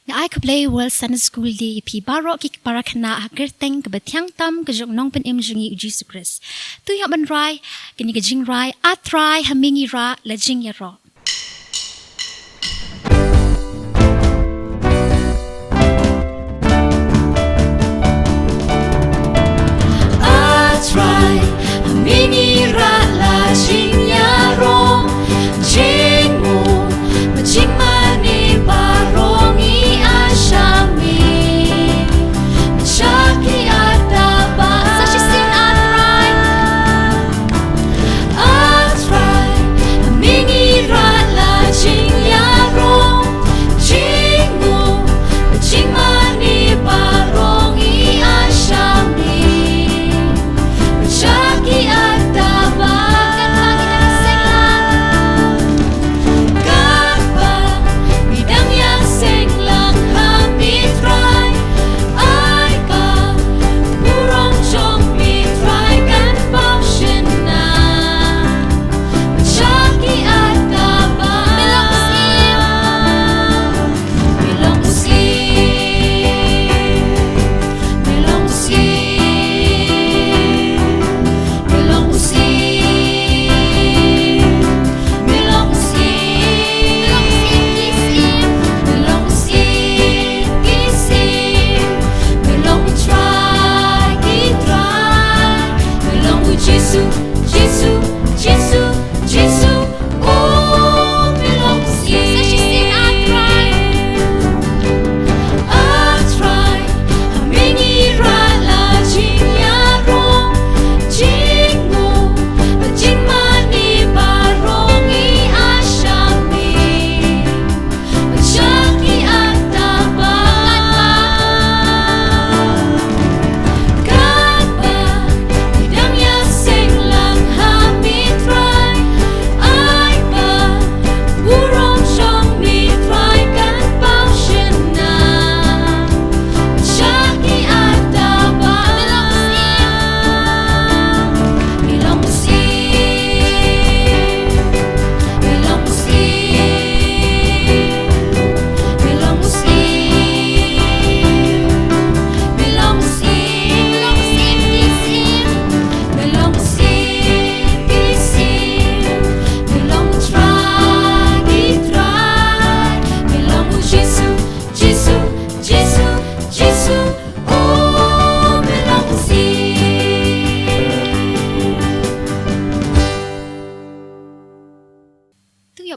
Jingiaikhublei World Sunday School di pi baroh ki parakana gerteng ke betiang tam ke jong Nongpluh jengi Jesu Kristus. Tu yang benrai kini ke Jingrwai Trai hamingi ra la Jingialam. Trai hamingi ra la Jingialam. Jingmu majingmani barongi ashami. Shaki ataba sashisin Trai hamingi ra la Jingialam. Jingmu majingmani barongi ashami. Shaki ataba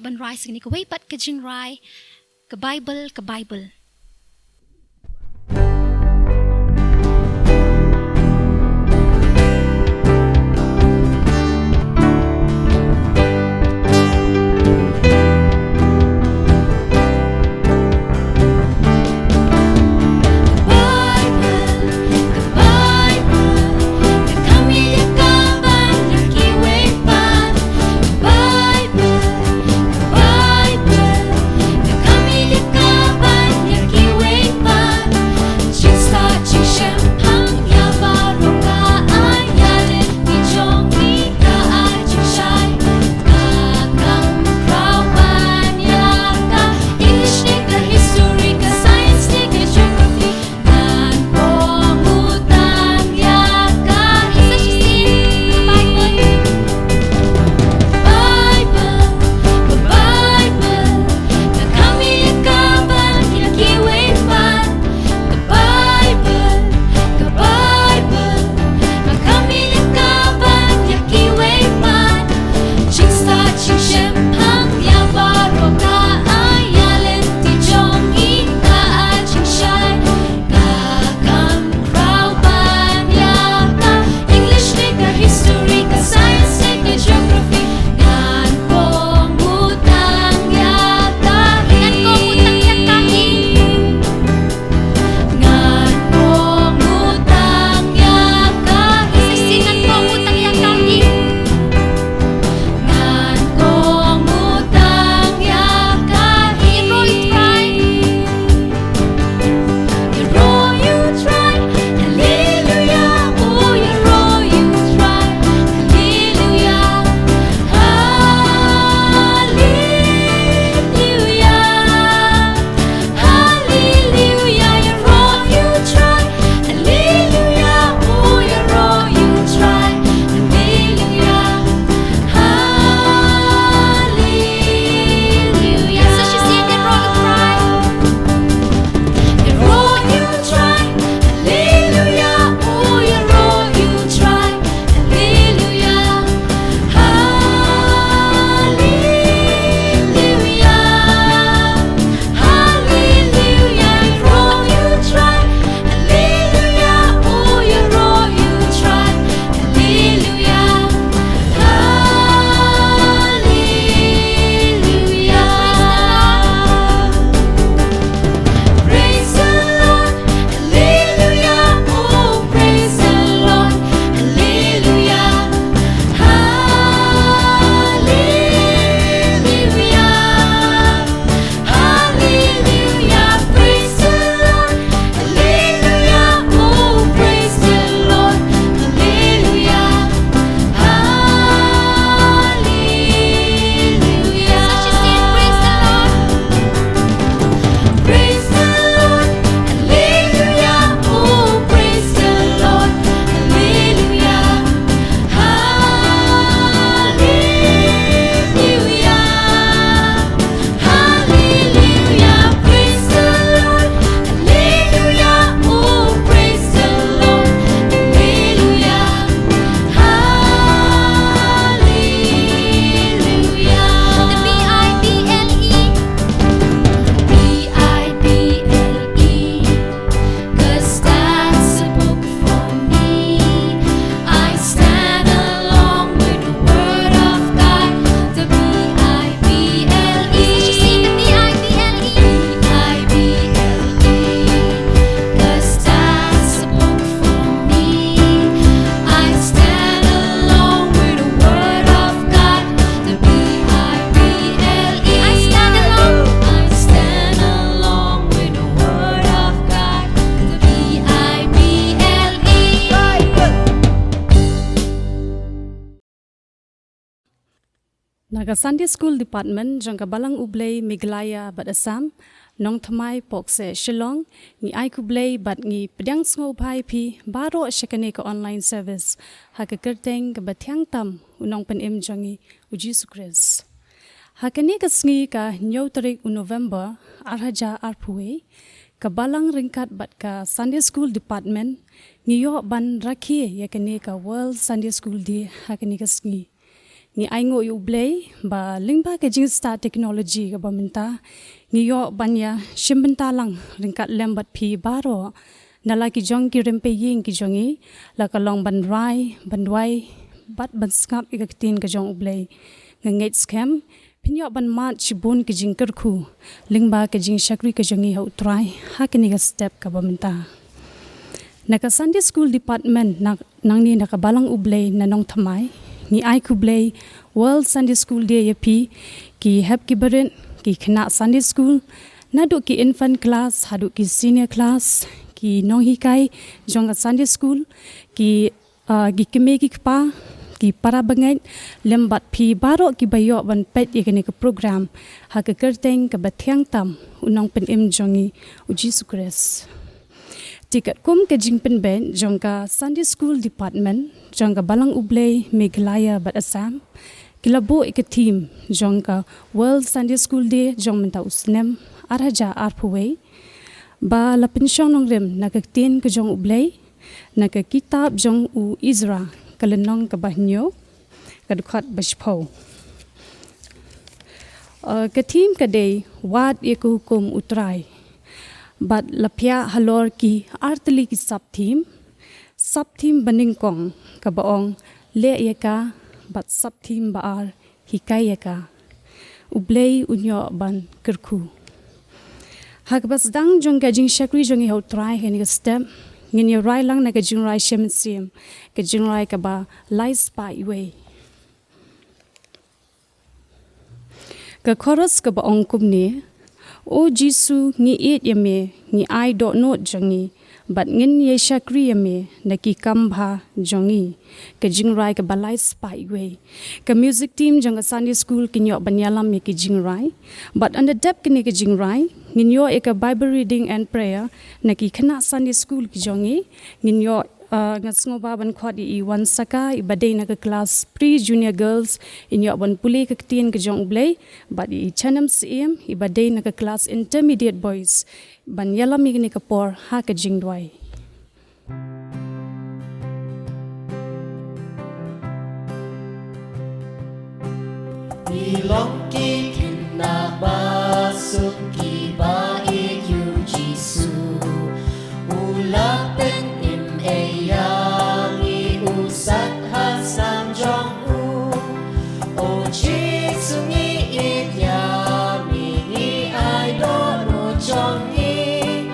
benrai segini ke weipat ke Jingrwai ke Bible. Bible, Naga Sunday School Department jangka Balang U Blei Meghalaya bat Assam, Nongthymmai Pohkseh Shillong, Jingiaikhublei bat ngi pdiang sngewbha pi baroh syakane ka online service haka kerteng ka bathyang tam unong penim jangi uji sukres. Hakane ka sngi ka nyaw tarik November arhaja arpue ka Balang ringkat bat ka Sunday School Department ngiyo ban rakhi yakane ka World Sunday School Day hakane ka sngi. Ni Nongpluh U Blei ba lyngba ke Jingialam technology ka baminta ngiyo banya Syiem lang ringkat lembat pi baroh nalaki jong ki rempe ying ki jongi la kalong ban Trai ban Duwai bat ban skap ikaktin ka jong U Blei ngait scam pinyo ban mat chibun ke jing Kyrkhu lyngba ke jing shakri ke jongi hau Trai hakini ka step ka baminta. Naka Sunday School Department nangni naka Balang U Blei na Nongthymmai Jingiaikhublei World Sunday School Day yapi ki heb ki berin ki kena Sunday School naduk ki infant class haduk ki senior class ki nonghikai jong Sunday School ki kemegi kpa ki para bangai lembat pi baroh ki bayo ban pet yakene ke program ha ke kerteng ke bathyang tam unong penim jongi uji sukres. Tiket kum ke jingpen ben jongka Sunday School Department jongka Balang U Blei Meghalaya bat Assam kilabo ik team jongka World Sunday School Day jong menta usnem arhaja arpue ba la pensyong nongrem nakaktin ke jong U Blei nak kitab jong u Izra kalenong ke bahnyo kadukhat bashpo ke team kadai wad iku hukum utrai bat lapia halor ki artli ki sub team baningkong ka baong le yaka bat sub team baar hikai yaka U Blei unyo ban Kyrkhu hak bas Sdang jong ka jing shakri jong hau Trai hen ka step ngin yo rai lang na ka Jingrwai Syiem ka Jingrwai ka ba Langstieh ka chorus ka baong kumni O Jisu ngi it yame ngi I don't know jangi but ngin ye shakri yame naki kambha jongi ke Jingrwai ke balai spyway ke music team jang Sunday School kinyo Nongyalam ye ke Jingrwai but under depth kini ke Jingrwai nginyo e ke Bible reading and prayer naki kena Sunday School ki jongi nginyo ngasngewbha ban khwat I Wansaka ibadai na ke class pre junior girls inyo ban Pule ke tin ke jong U Blei but I Chennam Syiem ibadai na ke class intermediate boys ban yalam igni ke por ha ke Jingduwai. Ilongki kina basuki baik yu Jisu ulapen im eyangi usat hasam jong u o Jisu ngi it yami ngi I don't know jong ngi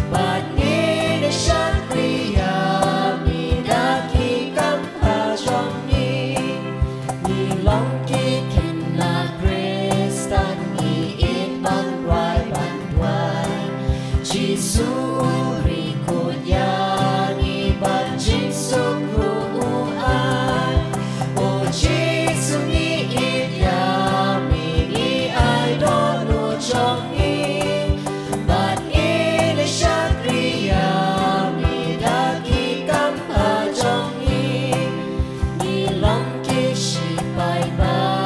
but ngi de shakri yami daki kampa jong ngi ilongki Jisuri kudyani ban Jisukru uai O Jisu ni idyami ni I don't know jongi but ile shakri yami daki kampa jongi ni long kishi bye bye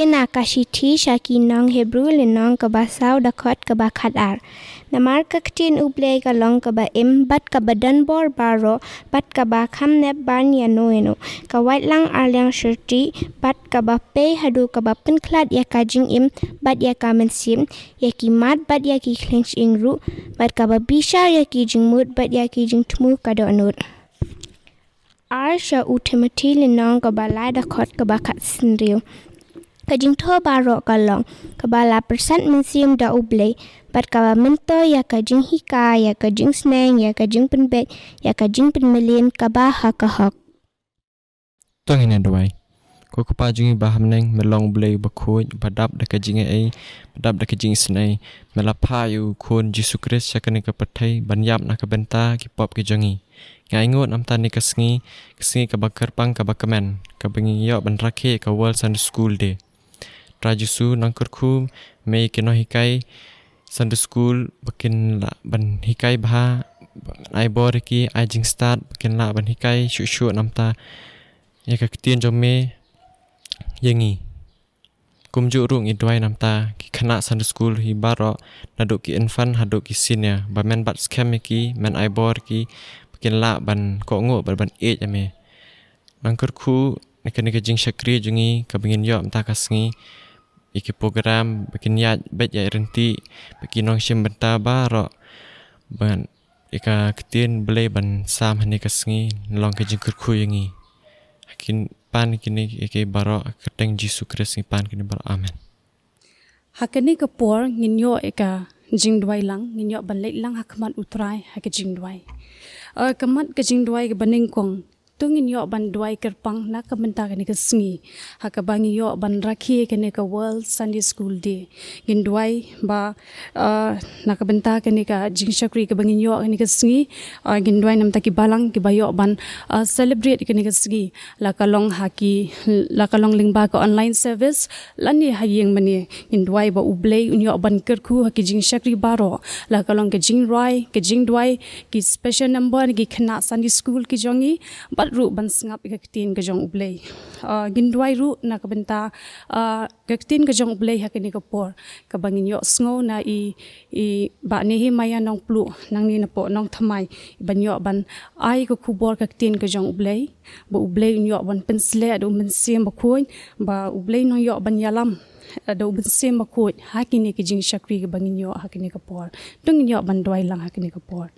Pule na kashiti shaki nong Hebrew le nong ka ba sau dakot ka ba khadar. Namar ka ktin ublei ka long ka ba bat ka ba danbor baroh bat ka ba kham nep ban ya noeno ka white lang arliang shirti bat ka ba pe hadu ka ba penklat ya ka jing bat ya ka mensim ya ki mat bat ya ki clench ingru bat ka ba bisha ya ki jing mut bat ya ki jing tmu ka do anut. Arsha utimati le nong ka ba lai dakot ka ba khat sinriu. Kajing tho baroh kalong kabala percent mensium da ublei bat kaba mento ya kajing hika ya kajing sneng ya kajing penbet ya kajing penmelin kaba hakahok tongin Duwai ko pa Jingialam neng melong blei bakhuj badap da kajing ai badap da kajing snei melapa yu khun Jesus Christ yakane ka pathai banyap na ka benta ki pop ki jangi ngai ngot am tani ka sngi ka Kyrpang ka kamen ka bengi yo ban rakhe ka World Sunday School de Trai Jesu nang Kyrkhu mei keno hikai Sunday School bakin la ban hikai bha ai bor ki ai jing start bakin la ban hikai shu namta ya ka tien jom me yengi kumju rung i Duwai namta ki khana Sunday School hi baroh naduk ki infant haduk ki senior ba men bat scam ki men ai bor ki bakin la ban ko ngo ban age ame nang Kyrkhu nekane ka jing shakri jungi ka bingin yo amta ka sngi iki program bikin ya bet ya renti bikin nong Syiem benta baroh ban ika ketin blei ban sam hani kasngi long ke Kyrkhu yangi hakin pan kini iki baroh keteng Jesus Christ ni pan kini baroh amen Hakani ka por nginyo eka Jingduwai lang nginyo ban leit lang hakmat utrai ha ke Jingduwai kamat ke Jingduwai ke baning kong tungin yo ban Duwai Kyrpang na kabenta kani ka sngi hakabangi yo ban rakhi kani ka World Sunday School de gin Duwai ba na kabenta kani ka jingshakri ka bangin yo kani ka sngi gin Duwai nam taki Balang ki ba yo ban celebrate kani ka sngi la kalong lyngba ka online service lani hayeng mani gin Duwai ba U Blei unyo ban Kyrkhu haki jingshakri baroh la kalong ka Jingrwai ka Jingduwai ki special number ki khana Sunday School ki jongi ru ban sngap ikaktin ka jong U Blei Jinduwai ru na kabenta kaktin ka jong U Blei hakini ka por ka bangin yo sngo na i ba Nehemaiah Nongpluh nang ni na po Nongthymmai banyo ban ai ko khubor kaktin ka jong U Blei ba U Blei yo ban pensle do mensim ba khoin ba U Blei no yo ban yalam do bensim ba khoi hakini ki jing shakri ka bangin yo hakini ka por tungin yo ban Duwai lang hakini ka por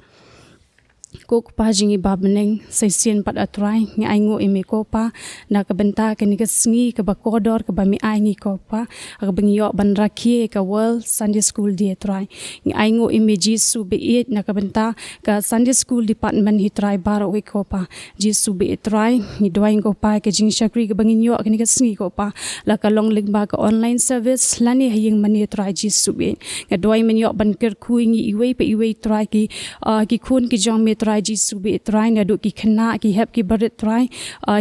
ko pa jingi babneng saisien pat atrai ngi aingo imi ko pa na kabenta kani ka sngi ka bakodor ka bami aingi ko pa ka bangyo ban rakhi ka World Sunday School di atrai ngi aingo imi Jisu be it na kabenta ka Sunday School department hi trai baroh we ko pa Jisu be trai ngi Duwai ko pa ka jing shakri ka bangyo kani ka sngi ko pa la ka long lyngba ka online service lani hayeng mani trai Jisu be ka Duwai menyo ban Kyrkhu ngi iwe trai ki khun ki jong me trai Jisu be trai na do ki khana ki hep ki barit trai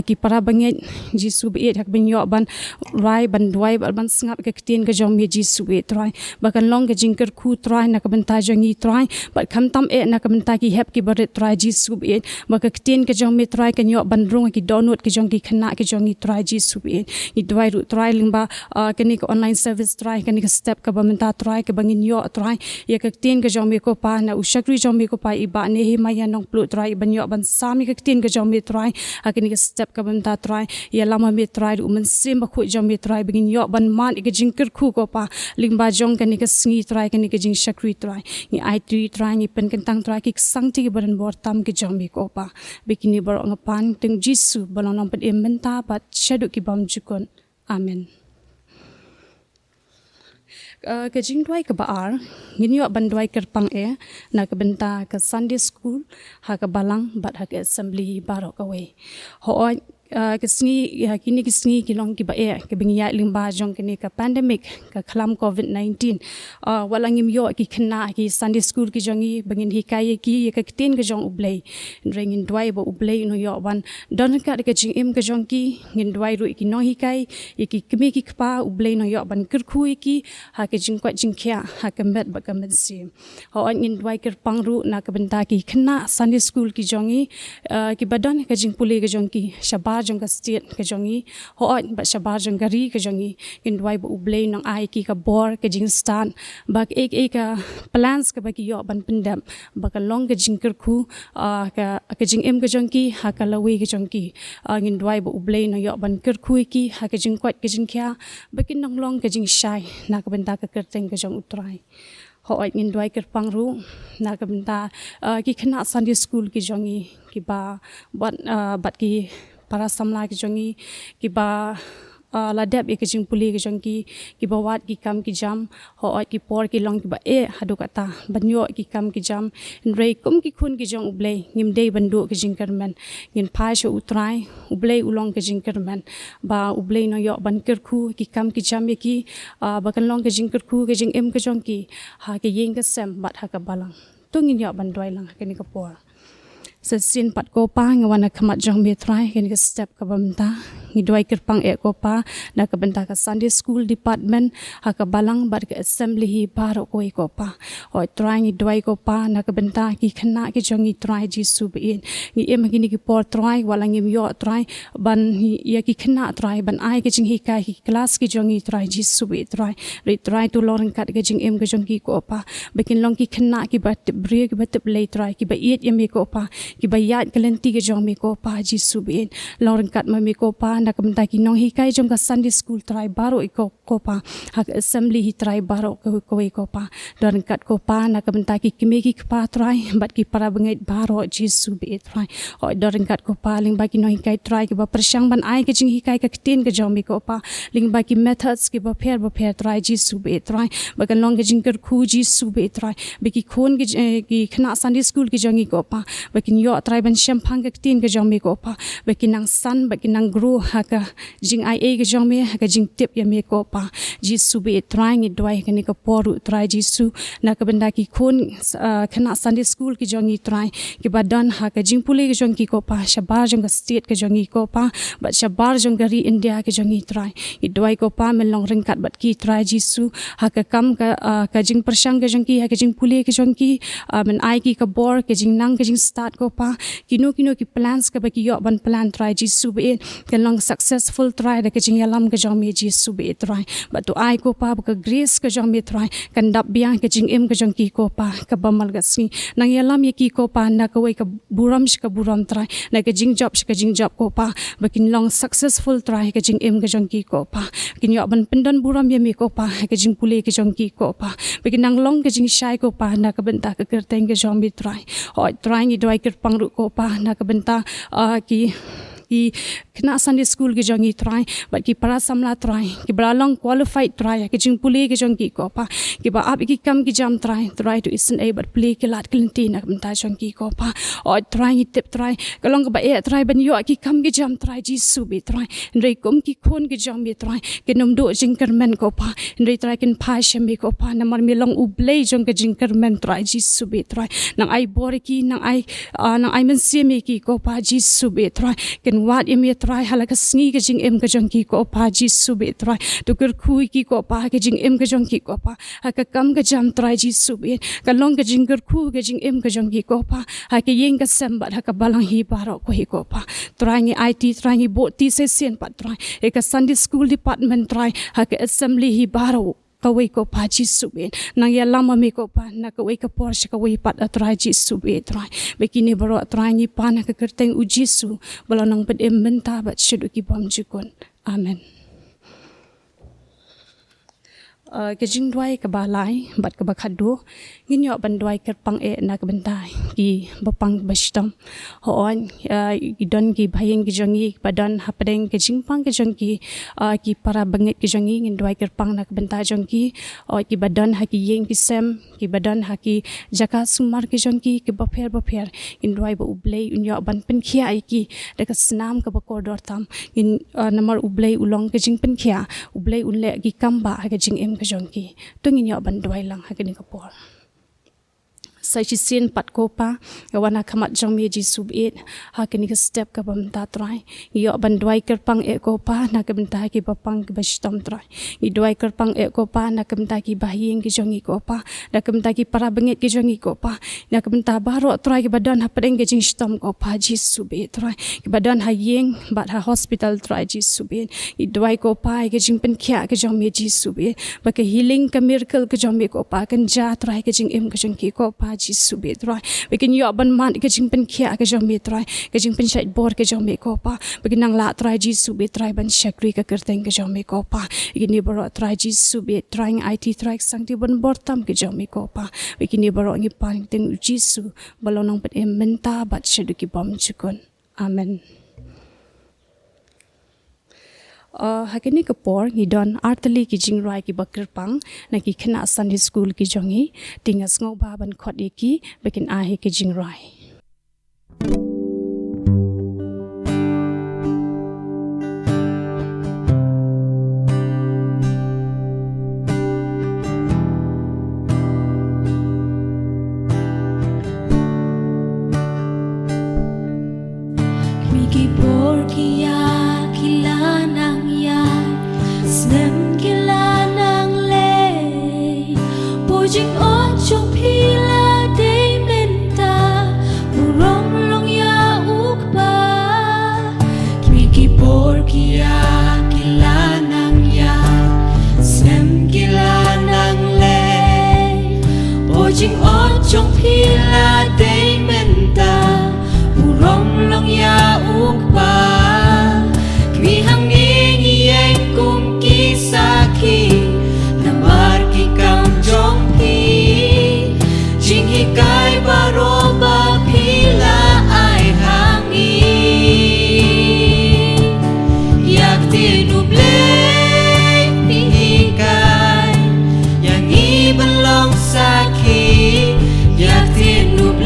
ki para banget Jisu be hak benyo ban rai ban Duwai ban sngap ka ktin ka jong me Jisu be trai bakan long ka jing Kyrkhu trai na ka benta jongi trai bat kham tam na ka benta ki hep ki barit trai Jisu be baka ktin ka jong me trai ka nyo ban rung ki download ki jong ki khana ki jongi trai Jisu be ni Duwai ru trai lyngba kani ka online service trai kani ka step ka bamenta trai ka bangin yo trai ya ka ktin ka jong me ko pa na ushakri jong me ko pa iba Nehemaiah Nongpluh trai banyo ban sami ka ktin ka jong me trai akini ka step ka bamenta trai ya lama me trai ru men sim ba khu jong me trai bangin yo ban man ka jing Kyrkhu ko pa lyngba jong kani ka sngi trai kani ka jing shakri trai ni i3 trai ni pen kentang trai ki sangti ki baran bor tam ki jong me ko pa bikini bar ngapan teng Jisu balon nam pen menta pat shadu ki bam jukon amen ka Jingduwai ka baar nginyo ban Duwai Kyrpang na ka benta ka Sunday School ha ka Balang bat ha ka assembly baroh ka we ho kisngi kini kisngi kilong ki ba ke bingya lyngba jong kini ka pandemic ka khlam COVID-19 walangim yo ki khna ki Sunday School ki jongi bangin hikai ki ka ktin ka jong U Blei ringin Duwai ba U Blei no yo ban don ka ka jing ka jong ki ngin Duwai ru ki no hikai ki kmi ki kpa U Blei no yo ban Kyrkhu ki ha ka jing kwat jing kya ha ka met ba ka men sim ho ngin Duwai Kyrpang ru na ka benta ki khna Sunday School ki jongi ki badon ka jing Pule ka jong ki shabar jong ka state ka jongi ho ba shabar jong gari ka jongi in Duwai ba U Blei nang ai ki ka bor ka jing stan ba ek ka plans ka ba ki yo ban pendam ba ka long ka jing Kyrkhu ka jing em ka jongi ha ka lawi ka jongi in Duwai ba U Blei nang yo ban Kyrkhu ki ha ka jing kwat ka jing kya ba kin nang long ka jing shai na ka benta ka kerteng ka jong utrai ho ngin Duwai Kyrpang ru na ka benta ki khana Sunday School ki jongi ki ba bat ki para samla ki jongi ki ba ladap ki jing Pule ki jongi ki ba wat ki kam ki jam ho ki por ki long ki ba hadu kata banyo ki kam ki jam rei kum ki khun ki jong U Blei ngim dei bandu ki jing kerman ngin phai sho utrai U Blei ulong ki jing kerman ba U Blei no yo ban Kyrkhu ki kam ki jam ki ba kan long ki jing Kyrkhu ki jing em ki jongi ha ki yeng ka sem bat ha ka balang tungin yo ban Duwai lang ka ni ka por Sin pat ko pa ngawana kamat jong be try kan ka step ka bamta ngi Duwai Kyrpang ko pa na ka benta ka Sunday School department ha ka balang bar ka assembly hi baro ko pa oi try ngi Duwai ko pa na ka benta ki khana ki jong ngi try jisu be ngi em gi ni ki por try wala ngi yo try ban ya ki khana try ban ai ki jing hi ka ki class ki jong ngi try jisu be try to loreng kat ka jing em ka jong ki ko pa bekin long ki khana ki bat bre ki bat play try ki ba yet yam ko pa ki bayat kalenti ke jong mi ko pa jisu bin loreng kat ma mi ko pa na ka benta ki nong hi kai jong ka Sunday School try baro ko pa ha assembly hi try baro ko pa loreng kat ko pa na ka benta ki kimi ki pa try bat ki para bengait baro jisu bi try o loreng kat ko pa ling ba ki nong hi kai try ki ba persang ban ai ke jing hi kai ka tin ke jong mi ko pa ling ba ki methods ki ba pher try jisu bi try ba kan long ke jing Kyrkhu jisu bi try bi ki khon ki khana Sunday School ki jong hi ko pa ba ki yo try ban shampang ka tin ka jong mi ko pa ba kinang san ba kinang grow ha ka jing ia ka jong mi ha ka jing tip ya mi ko pa jisu be trying it Duwai ka ni ka poru try jisu na ka benda ki khon khana Sunday School ki jong i try ki ba dan ha ka jing Pule ka jong ki ko pa shabar jong ka state ka jong i ko pa ba shabar jong gari India ka jong i try i Duwai ko pa men long ringkat bat ki try jisu ha ka kam ka jing persang ka jong ki ha ka jing Pule ka jong ki men ai ki ka bor ka jing nang ka jing start ko pa kino ki plans ka ba ki yo ban plan try jisu be kan long successful try da ka Jingialam ka jong mi jisu be try ba to ai ko pa ka grace ka jong mi try kan dap biang ka jing em ka jong ki ko pa ka bamal ga si Nongyalam ye ki ko pa na ka wei ka buram try na ka jing job ko pa ba kin long successful try ka jing em ka jong ki ko pa kin yo ban pendan buram ye mi ko pa ka jing Pule ka jong ki ko pa ba kin nang long ka jing shai ko pa na ka benta ka kerteng ka jong mi try oi try ni Duwai Kyrpang ru ko pa na ka benta ki kena Sunday School ki jong i try but ki para samla try ki Balang qualified try ki jing Pule ki jong ki ko pa ki ba ab ki kam ki jam try to isn't a but Pule ki lat klenti na benta jong ki ko pa o try ni tip try kalong ka ba try ban yo ki kam ki jam try jisu be try rei kum ki khon ki jong be try ki nom do jing kermen ko pa rei try kin pa shem ko pa na mar mi Long U Blei jong ka jing kermen try jisu be try nang ai bor ki nang ai men Syiem ki ko pa jisu be try kin wat imi try halaka sngi ka jing em ka jong ki ko pa jisu be try to Kyrkhu ki ko pa ka jing em ka jong ki ko pa ha ka kam ka jam try jisu be ka long ka jing Kyrkhu ka jing em ka jong ki ko pa ha ka yeng ka sembat ha ka balang hi baro ko hi ko pa try ngi IT try ngi bo ti se sen pat try e ka Sunday School department try ha ka assembly hi baro kawai ko pa jisu be Nongyalam mi ko pa na kawai ka por ka kawai pat atrai jisu be try bekini baro atrai ni pa na ka kerteng u jisu bala nang ped em benta bat shudu ki bam jukon amen ke Jingduwai ke balai bat ke bakhadu ngin yo ban Duwai Kyrpang na ke bentai ki bapang bastam hoon idon ki bhayeng ki jongi badan hapdeng ke jingpang ke jongi ki para bangit ki jongi ngin Duwai Kyrpang na ke bentai jongi o ki badan ha ki yeng ki sem ki badan ha ki jaka sumar ki jongi ki bapher in Duwai ba U Blei un yo ban pen khia ai ki de ka snam ka bakor dor tam in namar U Blei ulong ke jing pen khia U Blei unle ki kamba ha ke jing em ka jongki tungin yo ban Duwai lang ha ke ni ka por sai chi sin pat ko pa wana khamat jong mi ji sub it ha kini ka step ka bam ta trai yo ban Duwai Kyrpang e ko pa na ka benta ki bapang ki bastom trai i Duwai Kyrpang e ko pa na ka benta ki bahiyeng ki jong i ko pa na ka benta ki para bengit ki jong i ko pa na ka benta baroh trai ki badan ha padeng ki jing stom ko pa ji sub it trai ki badan ha yeng bat ha hospital trai ji sub it i Duwai ko pa ki jing pen khia ki jong mi ji sub it ba ka healing ka miracle ki jong mi ko pa kan ja trai ki jing em ki jong ki ko pa ji sub it trai bikin yo ban man ki jing pen khia ki jong mi trai ki jing pen shait bor ki jong mi ko pa bikin nang la trai ji sub it trai ban shakri ka kerteng ki jong mi ko pa bikin ni baroh trai ji sub it trying IT trai sang ti ban bor tam ki jong mi ko pa bikin ni baroh ngi pan teng jisu balonong pet em menta bat shedu ki bom chukun amen. Hakini kapor ngidon artali ki Jingrwai Kyrpang na ki khana Sunday School ki jongi tinga sngewbha ban khot ki bekin ahe ki Jingrwai. baroh Baphylla ai hangi yak tin U Blei pikai yang i Balang saki yak tin U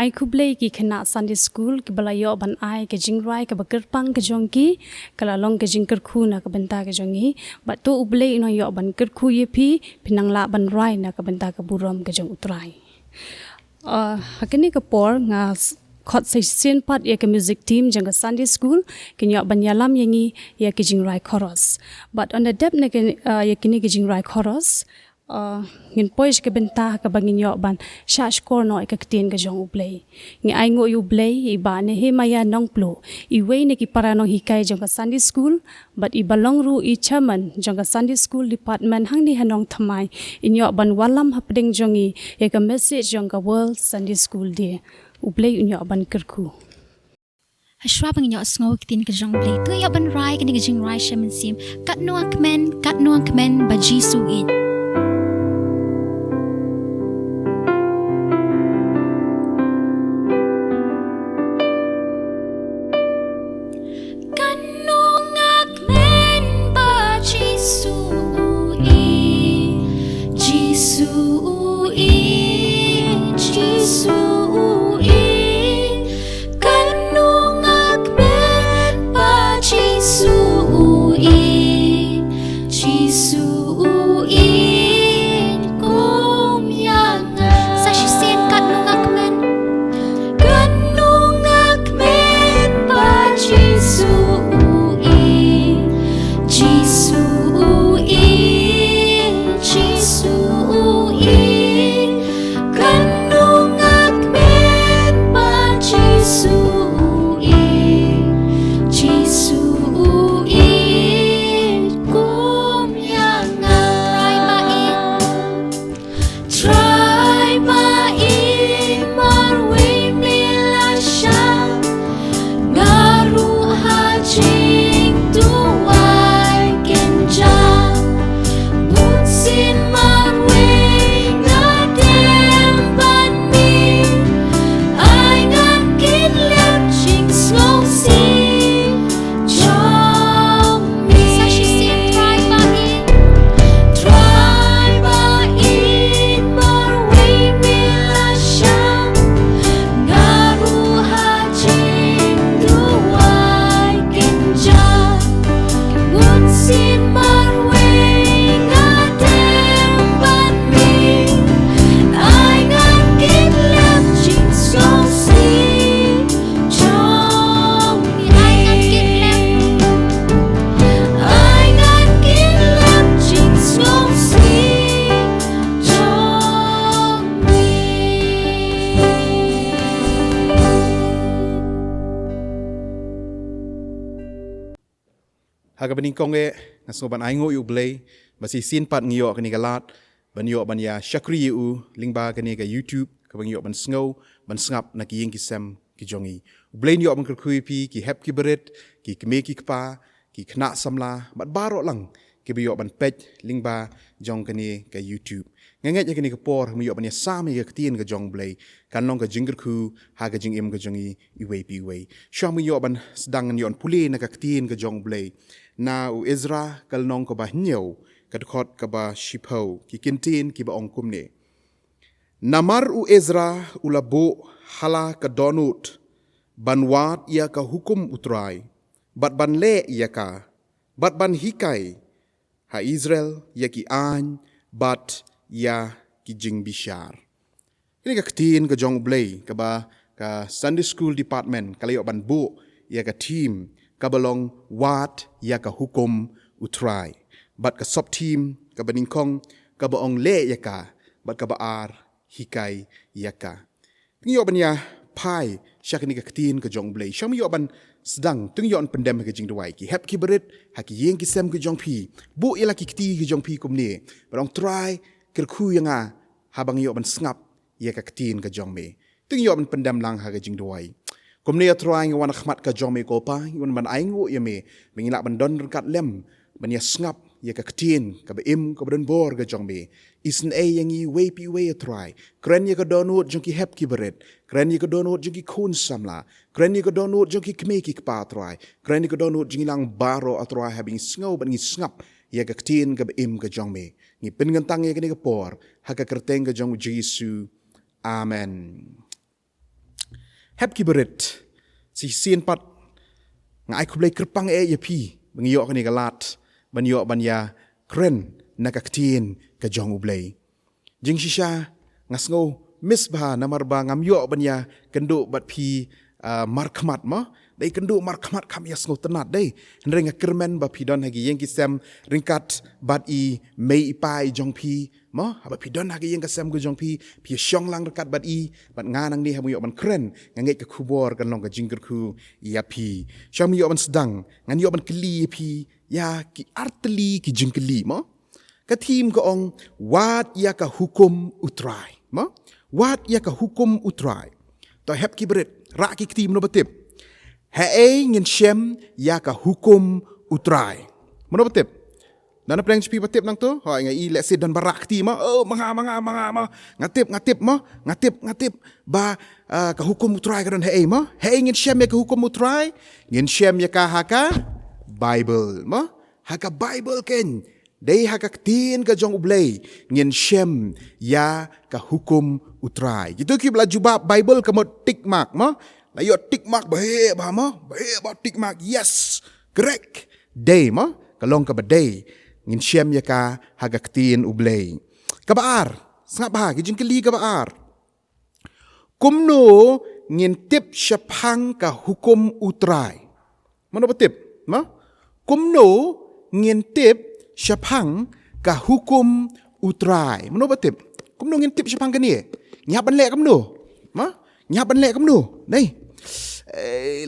Jingiaikhublei ki khana Sunday School ki balayo ban ai ke Jingrwai ke Kyrpang ke jongki kalalong ke Kyrkhu na ke benta ke jongi bat to ublei no yo ban Kyrkhu ye phi pinangla ban rai na ke benta ke burom ke jong utrai hakini ke por nga khot sai sin pat ya ke music team jang ka Sunday School kinyo banyalam yangi ya ke Jingrwai chorus but on the depth na ya kini ke Jingrwai chorus ngin poish ke benta ka bangin yo ban shash kor no ka ktien ka jong U Blei ngi ai ngo U Blei I ba Nehemaiah Nongpluh I wei ne ki para no hikai jong ka Sunday School but I Balang ru I chairman jong ka Sunday School department hang ni Nongthymmai in yo ban walam hapding jongi ya ka message jong ka World Sunday School dia U Blei in yo ban Kyrkhu Hashwa bang inyo sngaw kitin ka jong Blei tu yo ban rai kini ka Jingrwai Syiem kat nuang kemen ba Jisu in Haga baning konge ngaso ban aingo U Blei basi sin pat ngiyo kani galat ban yo ban ya shakri U lyngba kani ga YouTube ka ban yo ban sngo ban snap na ki ying ki sem ki jongi U Blei yo ban Kyrkhu pi ki hep ki berit ki kme ki kpa ki khna samla bat baroh lang ki bi yo ban pej lyngba jong kani ga YouTube nganget ya kani ka por mi yo ban ya sam ya ktien ga jong Blei kan long ga Kyrkhu ha ga jingim ga jongi I wei pi wei sham mi yo ban Sdang yon Pule na ka ktien ga jong Blei na u Ezra kal nong ko ba nyau kad khot ka ba shipho ki kintin ki ba ong kumne namar u Ezra ulabo hala ka donut banwat ya ka hukum utrai bat ban le ya ka bat ban hikai ha Israel ya ki an bat ya ki jing bishar ini ka ktin ka jong Blei ka ba ka Sunday School department kalayo ban bu ya ka team kabalong wat ya ka hukum utrai bat ka sub team ka baningkong ka baong le ya ka bat ka baar hikai ya ka tingiyo ban ya pai syakni ka ktin ka jong Blei syam yo ban Sdang tingiyo an pendem ka Jingduwai ki hep ki berit ha ki yeng ki sem ka jong pi bu ila ki kti ka jong pi kumne barong Trai Kyrkhu yang habang yo ban sngap ya ka ktin ka jong me tingiyo ban pendem lang ha ka Jingduwai Komne ya Trai ngwan khmat ka jong me ko pa yon ban aingo ya me mengilak ban don kat lem ban ya snap ya ka ktin ka ba im ka ban bor ka jong me isen e yang I wei pi wei Trai kren ya ka donut jong ki hep ki beret kren ya ka donut jong ki kun samla kren ya ka donut jong ki kme ki pa Trai kren ya ka donut jong lang baroh Trai having snow ban ngi snap ya ka ktin ka ba im ka jong me ngi pin ngantang ya ka ni ka por ha ka kerteng ka jong Jesu amen hep ki berit si sin pat Jingiaikhublei Kyrpang ya pi bengiyo kani galat ban yo ban ya kren na ka ktin ka jong U Blei jing shisha ngasngo misbah namar ba ngam yo banya kenduk bat pi markmat ma dai kenduk markmat kam ya sngo tenat dai ring kermen ba pi don hagi yang kisem ringkat bat i mei pai jong pi ma ba pi don hagi yang kisem go jong pi syong lang dekat bat i bat nganang ni hamu yo ban kren ngangai ke kubor kan long ka Kyrkhu ya pi syam yo ban Sdang ngan yo ban keli pi ya ki arteli ki jingkeli ma ka team ko ong wat ya ka hukum utrai ma wat ya ka hukum utrai to hep ki beret rak ki team no batip hae ngin Syiem ya ka hukum utrai mano batip nana prang pi batip nang to ha ngai let's say dan barak ti ma manga ngatip ba ka hukum utrai kan hae ma hae ngin Syiem ya ka hukum utrai ngin Syiem ya ka haka Bible ma haka Bible ken dei haka tin ka jong ublei ngin Syiem ya ka hukum utrai gitu ki bela jubab Bible kamot tick mark ma la yo tick mark bahe ba ma bahe ba tick mark yes correct dei ma kalong ka badei ngin Syiem ya ka haka tin ublei ka baar sngewbha ki jingkeli ka baar kumno ngin tip syapang ka hukum utrai mana betip ma kumno ngin tip syapang ka hukum utrai mano batip kumno ngin tip syapang kani nyap ban lek kumno ma nyap ban lek kumno nei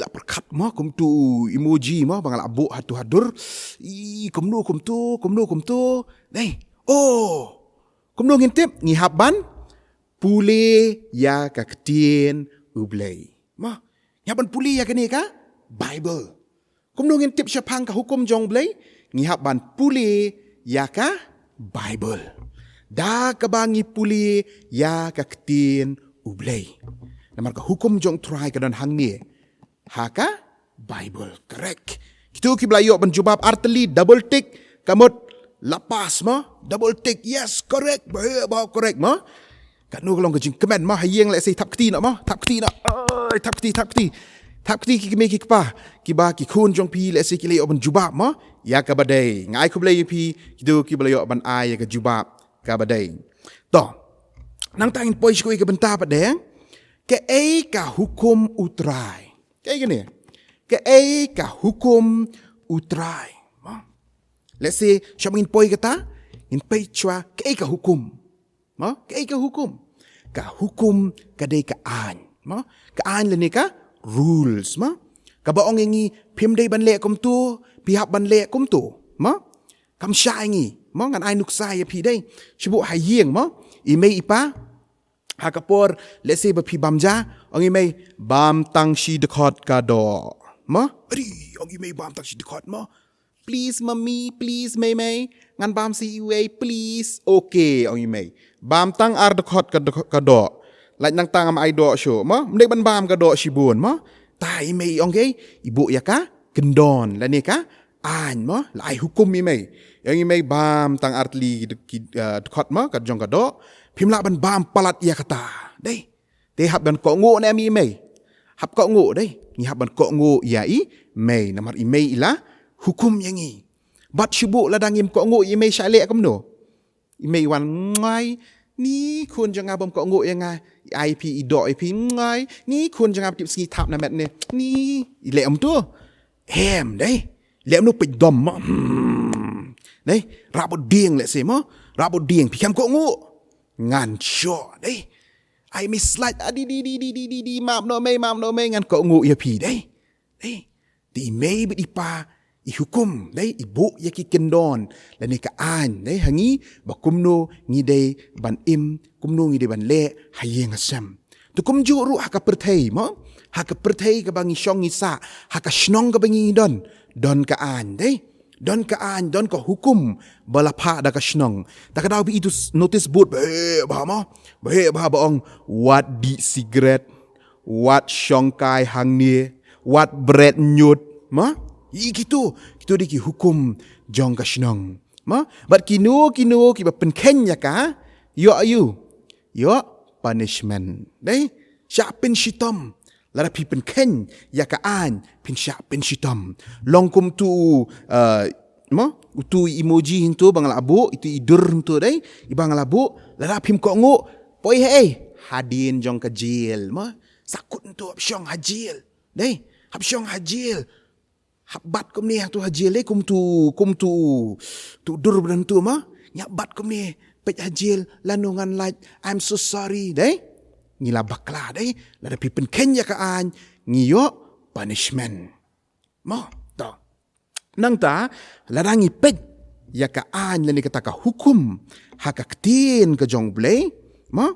la perkat ma kum tu emoji ma bangal abuk hatu hadur I kumno kum tu nei kumno ngin tip ngihap ban Pule ya ka ketien ublei ma nyap ban Pule ya kani ka Bible kumno ngin tip syapang ka hukum jong blei ngihap ban Pule ya ka Bible. Da kabangi Pule ya ka ketin ublei. Namar ka hukum jong Trai ka dan hang ni. Ha ka Bible. Correct. Kitu ki belayo ban jubab arteli double tick kamot lapas ma double tick yes correct ba correct ma. Kat nu kalong ka jing kemen ma hayeng let's say tap keti nak ma tap keti nak. Tap keti ki me ki pa ki ba ki khun jong pi let's say ki le ban jubab ma ya ka badai ngai khublei pi kidu ki belayo ban ai ka jubab ka badai to nang tangin poi skoi ka benta pa deng ke ka hukum utrai ke gini ke ka hukum utrai ma let's say syamingin poi kata in pai chwa ke ka hukum ma ke ka hukum ka dei ka an ma ka an le ni ka rules ma ka baong ngi phim dei ban le kom tu pihak ban le kum tu ma kam syai ngi ma ngan ai nuk sai pi dei shibu hayeng ma imei ipa hakapor let's say ba pi bamja ong imei bam tang shi dekot ka do ma ri ong imei bam tang shi dekot ma please mommy please mei ngan bam si iwe please okay ong imei bam tang ar dekot ka do lai nang tang am ai do sho ma mdei ban bam ka do shibun ma tai imei ong ge ibu ya ka kendon la ni ka an mo lai hukum mi mai yang mi mai bam tang artli khot ma ka jong ka do phimla ban bam palat ya kata dei te hab ban ko ngo ne mi mai hab ko ngo dei ni hab ban ko ngo ya I mai namar I mai ila hukum yang I bat shubu la dangim ko ngo I mai shale kam no I mai wan ngai ni kun jang abam ko ngo yang IP I do IP ngai ni kun jang ab tip singi tap na met ne ni I le am tu hem đấy lẽ nó bị đầm mà đấy ra bộ điên lại xem mà ra bộ điên thì kem cỗ ngộ ngàn cho đấy ai mi slide đi mạm nó mây ngàn cỗ ngộ ya phi đấy thì mấy bị đi pa I hukum đấy I bộ ya ki kendon là này cả an đấy hàng ý bà kum no nghi đây ban im kum no nghi đây ban lệ hay yang sam tu kum ju ru haka perthei mà haka perthei ka bangi syong isa haka snong ka bangi don ka an dei don ka an don ka hukum balapha da ka snong ta ka daw bi itu notice board be ba ong what di cigarette what syong kai hang ni what bread nyut ma I gitu di ki hukum jong ka snong ma but kinu ki ba pen kenya ka yo punishment dei sya pen shitom lara pi pen ken ya ka an pin sya pen shitom longkum tu tu emoji hintu bangala abu itu idur hintu dai ibangala abu lara pim ko ngo poi hadin jong kajil ma sakut tu hapsyong hajil dei hapsyong hajil habat kum ni tu hajil le kum tu dur beran tu ma nyabat kum ni pej hajil lanungan like I'm so sorry dei ngila bakla dei la pi pen kenya ka an ngiyo punishment ma ta nang ta larangi pej ya ka an lani kata ka hukum hakaktin ke jong blei ma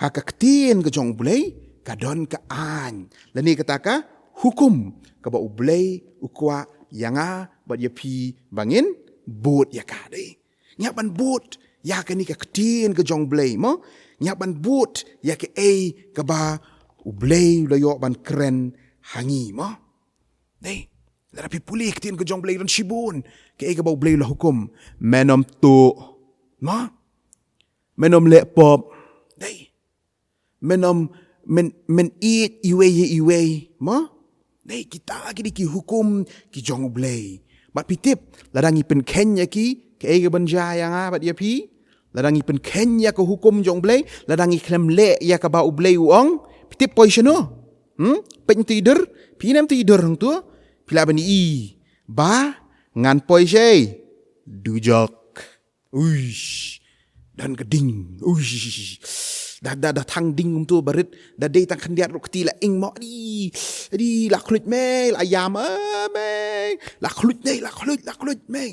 hakaktin ke jong blei kadon ka an lani kata ka hukum ka ba ublei ukwa yanga ba ya pi bangin bot ya ka dei nyaban bot ya ka ni ka ktin ke jong blei ma nyaban bot ya ke ka ba ublei lo yo ban kren hangi ma dei la pi puli ktin ke jong blei ron shibun ke ka ba ublei lo hukum menom tu ma menom le pop dei menom men eat iwe ma dei kita kini ki hukum ki jong ublei bat pitip ladangi pen kenya ki ke ga banja yang bat ya pi ladangi pen kenya ko hukum jong ublei ladangi klem le ya ka ba ublei uong pitip poisono pen tidur pinem tidur hang tu pila bani i ba ngan poise dujok uish dan keding uish dah thang ding tu barit dah day tang khandiat rukti la ing mo di la khlut me la yam me la khlut me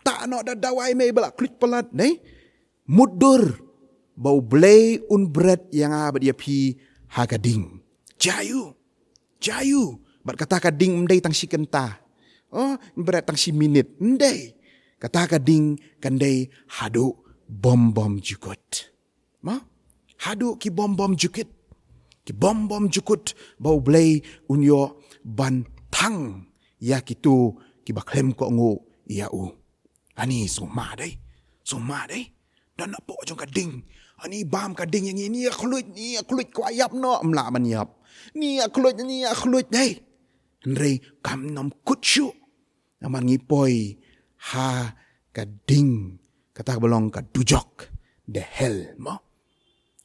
ta no da dawai me bala khlut palat nei mudur bau blei un bread yang abad dia pi hagading jayu bat kata kading mdei tang si kenta oh bread tang si minit ndei kata kading kandei hadu bom jukut ma hadu ki bom jukut bau blei unyo ban thang ya kitu ki baklem ko ngo ya u ani suma dei dan apa jong kading ani bam kading yang ini khluit ko ayap no mla man yap ni khluit dei ndrei kam nom kutsu aman ngipoi ha kading kata belong ka dujok the hell mo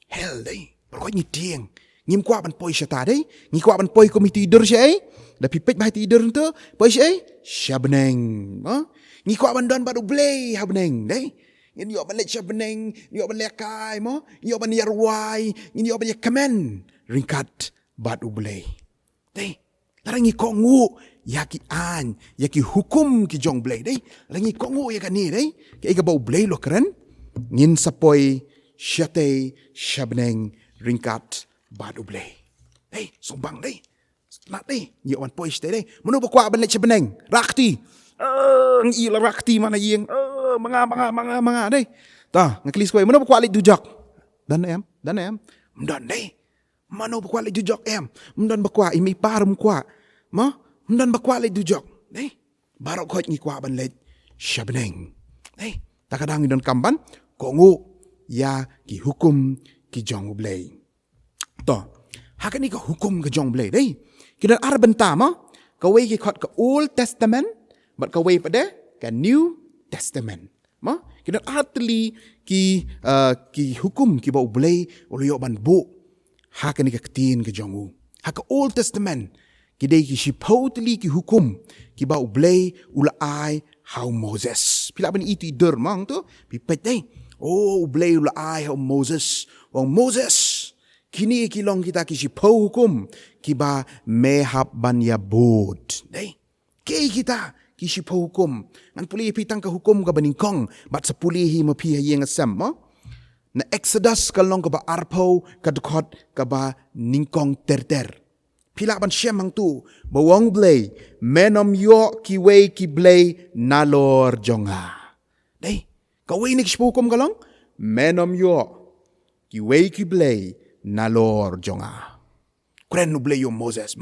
hell dei berko ni tieng ngim kwa ban poi syata dei ngi kwa ban poi komiti tidur syai da pipet bai tidur tu poi syai shabneng mo ngi kwa ban don badu blei habneng dei ngi yo ban le shabneng yo ban le kai mo yo ban yarwai ngi yo ban kamen ringkat badu blei dei larangi ko ngu yaki an yaki hukum ki jong blei dei larangi ko ngu ya kani dei ke ga bau blei lo keren ngin sapoi syate shabneng ringkat badu blei dei sombang dei nak dei yo wan poi ste dei menu bakwa ban le shabneng rakti ngi la rakti mana yeng manga dei ta ngaklis ko menu bakwa le dujak dan em dan dei mano bakwa le dujok em mdan bakwa imi parum kwa ma mdan bakwa le dujok dei barok khot ngi kwa ban le shabneng dei takadang don kamban ko ngu ya ki hukum ki jong ublei to hakani ka hukum ka jong ublei dei kidan ar bentama ka we ki khot ka old testament but ka we pada ka new testament ma kidan atli ki hukum ki ba ublei olo yo ban bu hakani ka tin ka jongu haka old testament kidai ki shipotli ki hukum ki ba ublei ula ai how moses pila ban itu dur mang tu pipet dei oh ublei ula ai how moses wong moses kini ki long kita ki shipo hukum ki ba mehab ban ya bot dei ke kita ki shipo hukum ngan puli pitang ka hukum ka baningkong bat sepuli hi mapi yeng asam mo na Exodus kalong ka ba arpo kadukot ka ba ningkong terter. Pila ban Syiem hang tu bawang blei menom yo ki wei ki blei nalor jonga. Dei ka wei ni kispukom kalong menom yo ki wei ki blei nalor jonga. Kren nu blei yo Moses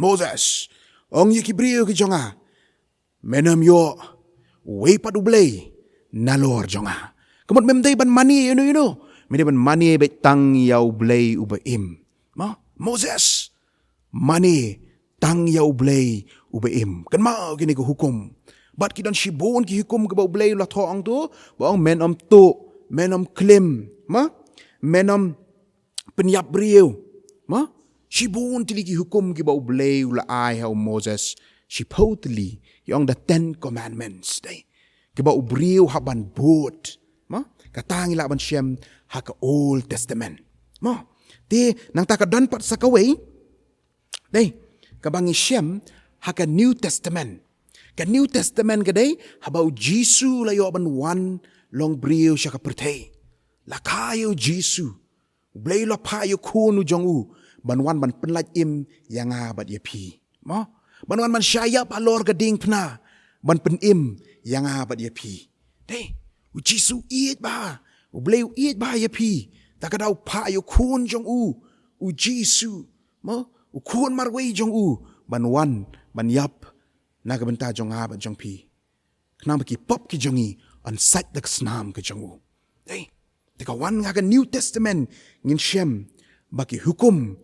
ong ye ki brio ki jonga. Menom yo wei padu blei nalor jonga. Kamot memdai ban mani you know. Mene ban mani bet tang yau blei ubaim. Ma Moses mani tang yau blei ubaim. Kan ma gini ko hukum. Bat kidan shibon ki hukum ke bau blei la thoang tu, bang menom tu, menom klim, ma menom penyap beriu. Ma? Shibun tili ki hukum ki bau blei ula ai hau Moses. Shipau tili yang the 10 commandments. Day. Ki bau beriu haban boat. Ma? Katangi laban Syiem haka Old Testament. Ma? Te nang taka dan pat sakaway. Day. Kabangi Syiem haka New Testament. Ka New Testament kadai habau Jisu layo ban wan long beriu syaka pertay. Lakayo Jisu. Blei la payo kunu jongu. Banwan ban penlaj im yang abat ye pi. Mo? Banwan man syayap alor gading pna. Ban pen im yang abat ye pi. Dei, u Jisu iet ba. U blei iet ba ye pi. Takadau payo kun jong u Jisu. Mo? U kun marwei jong u. Banwan ban yap naga benta jong abat jong pi. Kenapa ki pop ki jongi an sat dak snam ke jong u. Dei, tekawan ngaga New Testament ngin Syiem baki hukum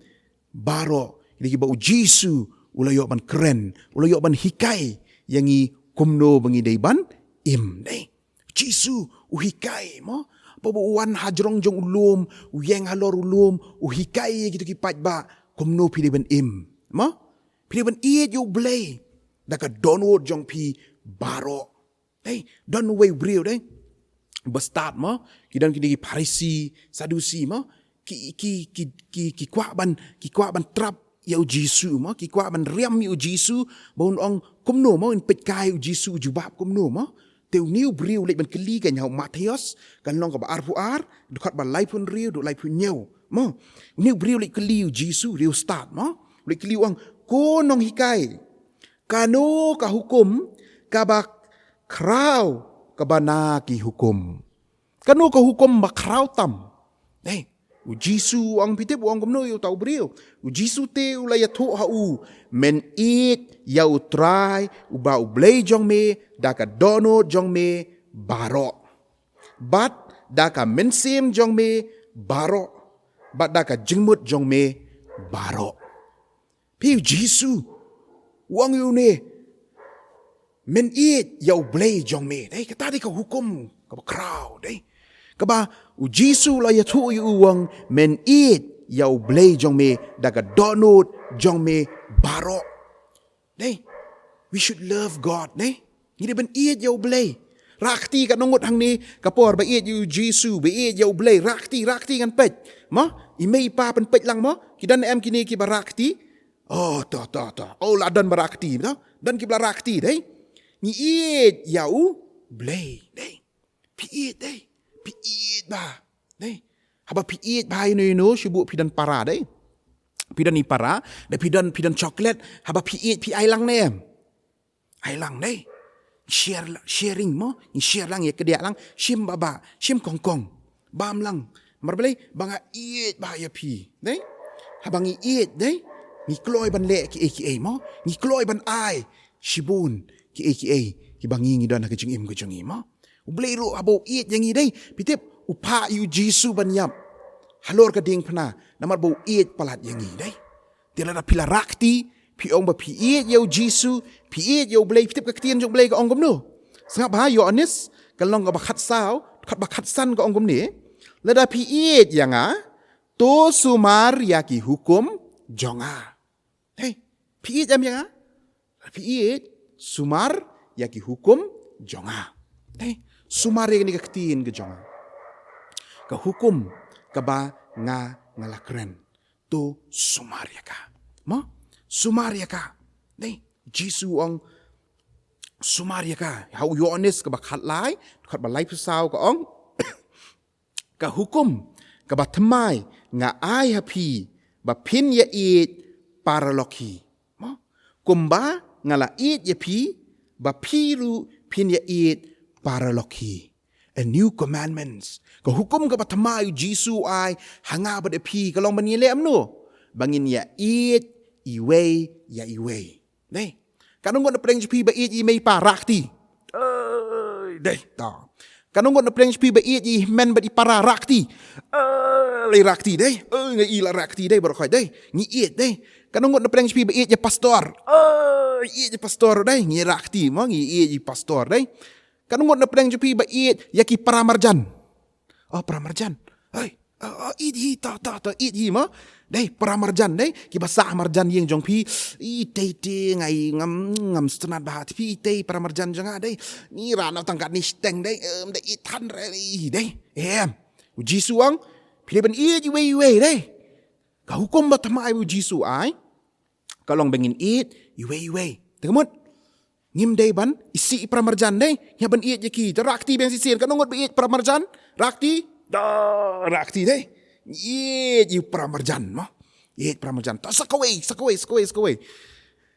baroh ini bau Jisu ulayo ban keren ulayo ban hikai yang i kumno bangi deiban im dei Jisu uhikai mo bau wan hajrong jong ulum uyeng halor ulum uhikai gitu ki ba kumno pi deiban im mo pi deiban iet U Blei daka downward jong pi baroh dei don way brio dei bestart mo kidan kini Parisi Sadusi mo ki kwa ban trap ya Jisu mo ki kwa ban riam ya Jisu bon ong kumno mo in pet kai Jisu jubab kumno mo teu new briu lek ban keli kan hau Matius kan long ka ba ar dekat ba lai pun riu do lai pun nyau mo new briu lek keli Jisu riu start mo lek keli ong ko nong hikai kano ka hukum ka ba krau ka bana ki hukum kano ka hukum ba krau tam u Jisu ang pitip ang kumno yu tau beriu. U Jisu te u laya to ha u men it ya u Trai u ba U Blei jong me daka dono jong me baroh. Bat daka mensim jong me baroh. Bat daka jingmut jong me baroh. Pi u Jisu wang yu ne men it ya U Blei jong me. Dei kata di ka hukum ka ba kraw dei. Kaba u Jisu la ya tu yu wang men it ya U Blei jong me daga donut jong me baroh. Dei, we should love God, dei. Ini ben it ya U Blei. Rakti ka nongot hang ni kapor ba it yu Jisu ba it ya U Blei rakti kan pet. Ma, imei pa pen pet lang mo. Kidan em kini ki barakti. Oh, ta. Oh, la dan barakti, no? Dan ki barakti, dei. Ni it ya U Blei, dei. Pi it, dei. Piit ba, deh. Haba piit ba ino sibuk pidan para deh. Pidan ni para, deh pidan coklat. Haba piit pi ailang nem. Ailang deh. Sharing mo, share lang ya kedia lang. Syiem baba, Syiem kongkong, bam lang. Marbelai banga iit ba ya pi, deh. Haba ngi iit deh. Ngi kloy ban le ki AKA mo, ngi kloy ban ai shibun ki AKA ki bangi ngi dan ke jingim ke jingi mo. Blei ro abo it yang i dei pitip upa yu Jisu ban yap halor ka ding pna namar bo it palat yang i dei tila da pila rakti pi ong ba pi it yu Jisu pi it yu Blei pitip ka ktien jong Blei ka ong gomno sngewbha yo anis kalong ka ba khat sao khat ba khat san ka ong gomni la da pi it yang a to sumar ya ki hukum jonga dei pi it yang a pi it sumar ya ki hukum jonga dei sumari ni kaktiin ke jonga. Ka hukum ka ba nga ngalakren. To sumarya ka. Ma? Sumarya ka. Dei, Jisu ang sumarya ka. Hau Yohanes ka ba khatlai, khat ba lai pusaw ka ong. Ka hukum ka ba thamai nga ai hapi ba pin ya it paraloki. Ma? Kumba ngala it ya pi ba piru pin ya it paraloki. A new commandments. Ka hukum ka patamayo Jisu ay hanga ba de pi kalong banile amno. Bangin ya it iway ya iway. Dei. Kanong na preng pi ba it imay pa rakti. Dei ta. Kanong na preng pi ba it i men ba di para rakti. Lay rakti dei. Nga ila rakti dei baro dei. Ni it dei. Kanong na preng pi ba it ya pastor. It ya pastor dei. Ni rakti mo ngi it ya pastor dei. Kanungot na pedang jupi ba iit yaki paramarjan. Oh paramarjan. Ay, eat hi ta eat hi ma dai pramarjan dai ki basah marjan yang jong pi te ngai ngam stanat bahat pi te pramarjan janga dai ni rana tangkat ni steng dai dai eat han dai Jisu ang pilih ban eat you dai ka hukum ba tamai Jisu ai ka long bengin eat you tegamut ngim dai ban isi pramarjan dai ya ban eat yaki rakti beng sisien ka nongot ba eat pramarjan rakti dai you pramarjan ma eat pramarjan ta sakaway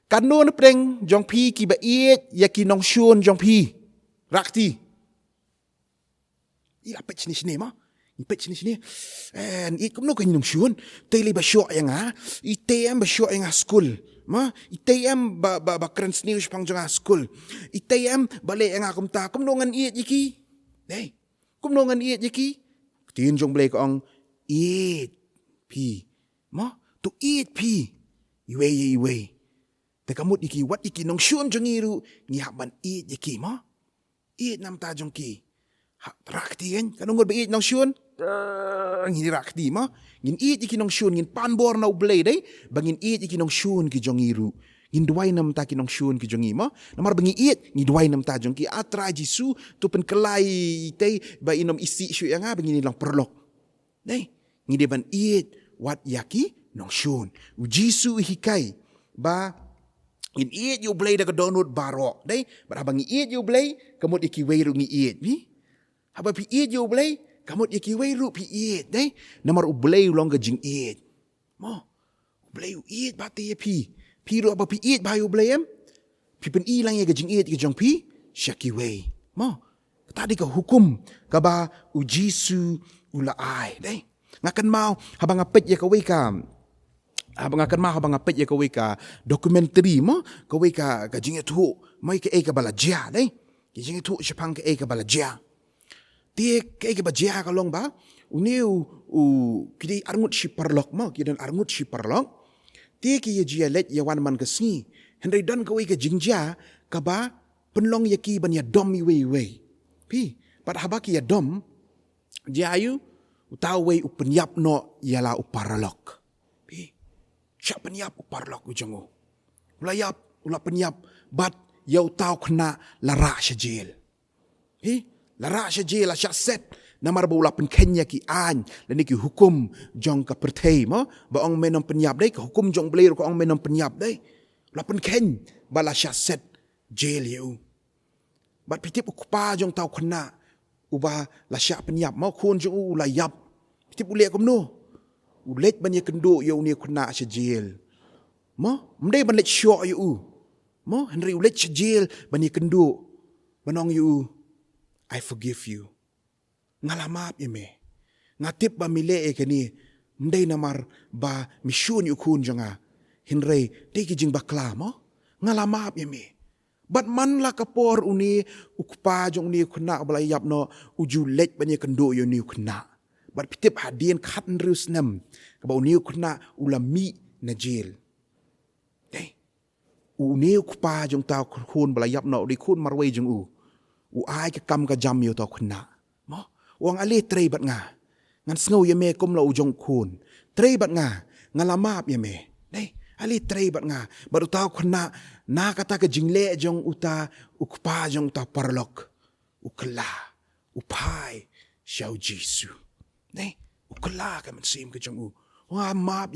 kanun preng jong pi ki ba eat yaki nong shun jong pi rakti ila pech ni ma pech ni and eat kum no ka nong shun tele ba syo yang item ba syo yang school ma item ba krens news pang jong school item bale yang akum ta kum no ngan eat yaki dai kum no ngan eat yaki tin jong blei ko ang eat pi ma to eat pi iwe te kamut iki wat iki nong shun jong iru ni haban eat yaki ma eat nam ta jong ki rakti kan kanong ba eat nong shun ngin rakti ma ngin eat iki nong shun ngin panbor na ublei dai bangin eat iki nong shun ki jong iru ngin duwai nam ta ki nong shun ki jong ima namar bangi eat ngi duwai nam ta jong ki atra jisu tu pen kelai te ba inom isi syu yang bangin lang perlok dai ngi de ban eat wat yaki nong shun jisu hikai ba in eat you blei da download baroh dai ba bangi eat you blei kamut iki weiru ngi eat bi haba pi eat you blei kamut iki weiru pi eat dai namar u blei long ga jing eat mo blei u eat ba te pi ro ba pi eat ba you blei em pi pen i lang ye ga jing eat ga jong pi shaki wei mo tadi ka hukum ka ba u jisu ula ai dai ngakan mau habang apet ye ka wei ka abang akan mah abang apet ye ka wei ka documentary mo ka wei ka jing tu mai ka ka balajia dai ki jing tu Syiem ka ka balajia tie ka bajia ka long ba uniu kidi arngut si parlok mo kidan arngut si parlok tie ki ye jia let ye wan man ka sni hendai dan ka wei ka jingja ka ba penlong ye ki ban ya dom wei pi pat habaki ya dom jayu utau wei upenyap no yala uparlok pi syak penyap uparlok ujangu ulayap ula penyap bat yau tau kena lara syajil lara syajil la syak set namar ba ula pen kenya ki an dan ki hukum jong ka perthei mo ba ong menom penyap dai ka hukum jong blei ko ong menom penyap dai ula pen ken bala syak set jail you bat pitip ukpa jong tau kena uba la syak penyap mo kun jong ula yap pitip ule kom no ulet ban ye kendo yo ni kena syajil mo mdai ban let syok you mo henry ulet syajil ban ye kendo banong you I forgive you ngalamap ime ngatip ba mile ke ni mdai namar ba misyun yu kun janga henry te ki jing bakla mo ngalamap ime bat man la kapor uni ukpa jong ni kena balai yap no uju let ban ye kendo yo ni kena bat pitip hadien khat nrus nam ka ba uni kena ulami na jail dai uni ukpa jong ta kun balai yap no di kun marwei jong u ai ka kam ka jam yo to kena mo wang ali Trai bat nga ngan sngo ye me kom lo ujong kun Trai bat nga ngalamap ye me dai ali Trai bat nga baru tahu kena na kata ke jingle jong uta ukpa jong ta parlok ukla upai xiao jisu dai ukla ka man sim ke jong wa map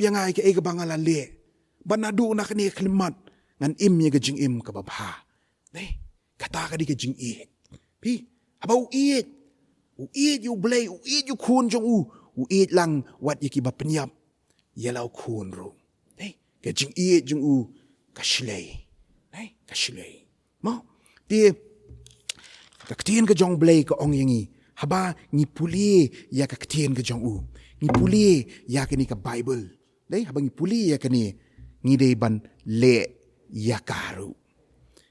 yang ai ke ga bangala le banadu na kini klimat ngan im ye ke jing im ka babha dai kata ka di ke jing pi abau eat you blei eat you kun jong eat lang wat ye ki ba penyap yelau kun ro dai ke jing jong ka shlei dai ka shlei mo ti ka ktien ke jong blei ka ong yangi haba ni Pule ya ka ktien ke jong ni Pule ya ke ni ka bible dai haba ni Pule ya ke ni dei ban le ya karu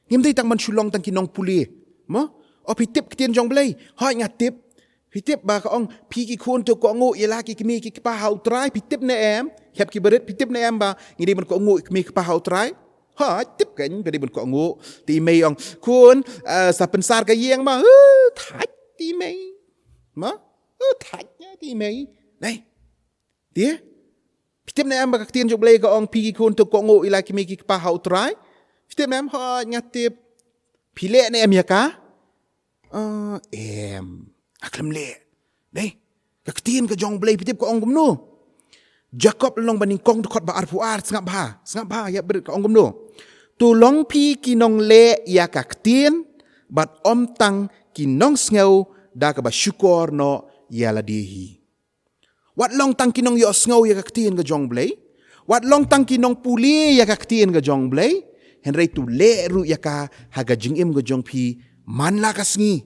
ngim dei tang man shulong tang ki nong Pule mo o pitip ktien jong blei hoi ngatip pitip ba ka ong pi ki kun to ko ngo yela ki mi ki pa hau Trai pitip ne em hep ki berit pitip ne em ba ngi dei ban ko ngo mi ki pa hau Trai ha tip kan be dei ban ko ngo ti mei ong kun sa pensar ka yeng ma thach ti mei ma thach ti mai dai dia pitip na am ba kaktian jok blei ka ong pi ki kun to ko ngo ila ki me ki pa hau trai pitip na am ha ngatip pile na am ya ka aklam le dai kaktian ka jong blei pitip ko ong gumno Jacob long baning kong to khot ba arpuar sngewbha ya ber ka ong gumno tu long pi ki nong le ya kaktian bat om tang ki nong sngew da ka ba syukur no ya la dehi wat long tang ki nong yo sngew ya kaktian ka jong blei wat long tang ki nong pule ya kaktian ka jong blei henrei tu le ru ya ka haga jingim ka jong pi man la ka sngi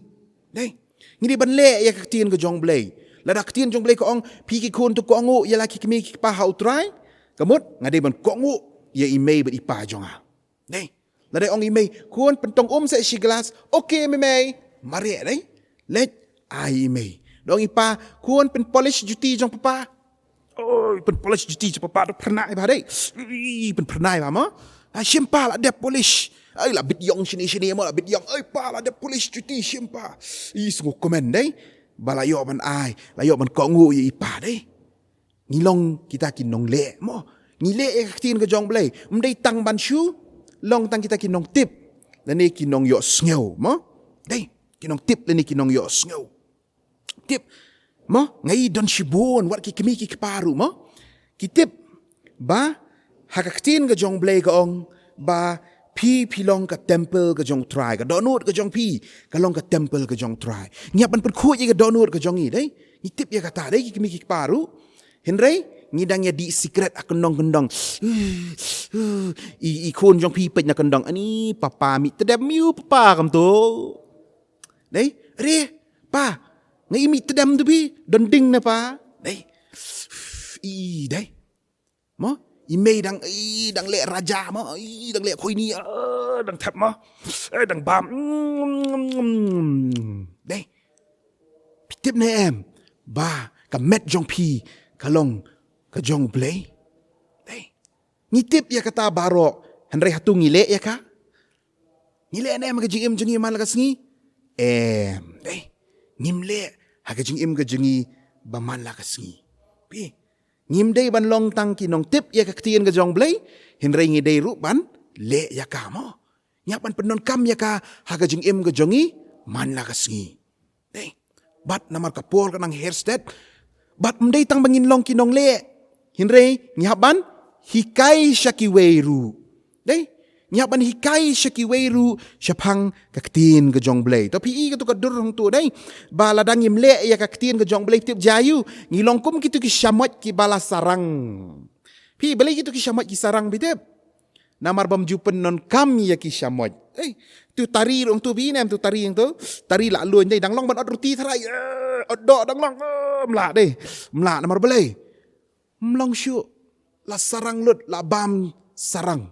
dei ngini ban le ya kaktian ka jong blei la dak tian jong blei ko ong pi ki kun tu ko ngo ya la ki mi ki pa hau trai kamut ngade ban ko ngo ya imei ba ipa jonga dei la dai ong imei kun pentong se si glass okay me mari dei let ai imei dong ipa kun pen polish juti jong papa oi pen polish juti jong papa do pernah ba dei pen pernah ba ma Syiem pa la de polish ai la bit yong sini mo la bit yong ai pa la de polish juti Syiem pa sungguh komen dei bala yo man ai la yo man ko ngu yi pa dei ngilong kita kin nong le mo ngile e tin ka jong blei mdei tang ban shu long tang kita kin nong tip la ne kin nong yo sngew mo dei kin nong tip la ne kin nong yo sngew tip mo ngai don shibon wat ki kemi ki paru mo ki tip ba hakaktin ka jong blei ka ong ba pi long ka temple ka jong trai ka donut ka jong pi ka long ka temple ka jong trai ngiap ban perkhu ye ka donut ka jong i dei ni tip ye kata dei ki mi ki paru henrei ngidang ya di secret ak kendong i kun jong pi pet na kendong ani papa mi tedam miu papa kam tu dei re pa ngai mi tedam tu pi don ding na pa dei dei mo imei dang le raja mo dang le khoi ni dang thap mo dang bam dei pitip na em ba ka met jong pi ka long ka jong blei dei ni tip ya kata baroh henrei hatu ngile ya ka ngile na em ka jing im jing man la ka sngi dei ngimle ha ka jing im ka jingi ba man la ka sngi pi ngim dei ban long tang ki nong tip ya kaktian ka jong blei hinrei ngi dei ru ban le ya ka mo nya ban penon kam ya ka ha ka jing im ka jongi man la ka sngi dei bat namar ka pol ka nang hairstead bat mdei tang bangin long ki nong le hinrei nya ban hikai shaki weiru dei nya ban hikai shaki weiru shapang kaktin ka jong blei to pi ka tu ka dur hong tu dei bala dang im le ya kaktin ka jong blei tip jayu ngilong kum kitu ki shamot ki bala sarang pi blei kitu ki shamot ki sarang bitep namar bam jupen non kam ya ki shamot tu tari rong tu bi nem tu tari yang tu tari la luon dei dang long ban od ruti tharai od do dang long mla dei mla namar blei mlong shu la sarang lut la bam sarang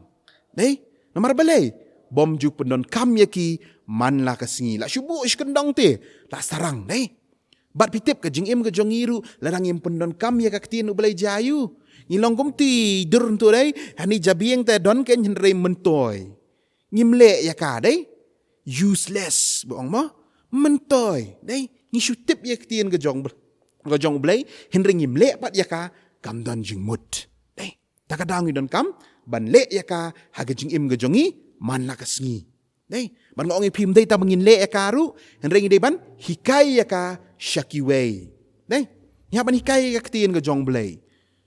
dei namar balai bom ju penon kam yaki man la ka singi la shubu iskendong te la sarang dei bat pitip ka jingim ka jongiru la rang im penon kam ya ka ktin balai jayu ngilong kum ti dur tu dei hani jabieng te don ken henrei mentoy ngimle ya ka dei useless bong mo mentoy dei ni shutip ya ktin ka jong balai henrei ngimle pat ya ka kam don jing mut dei takadang don kam ban le ya ka haga jing im ga jongi man la ka sngi dei ban ngong i phim dei ta bangin le ya ka ru henreng dei ban hikai ya ka shaki wei dei nya ban hikai ka ktin ga jong blei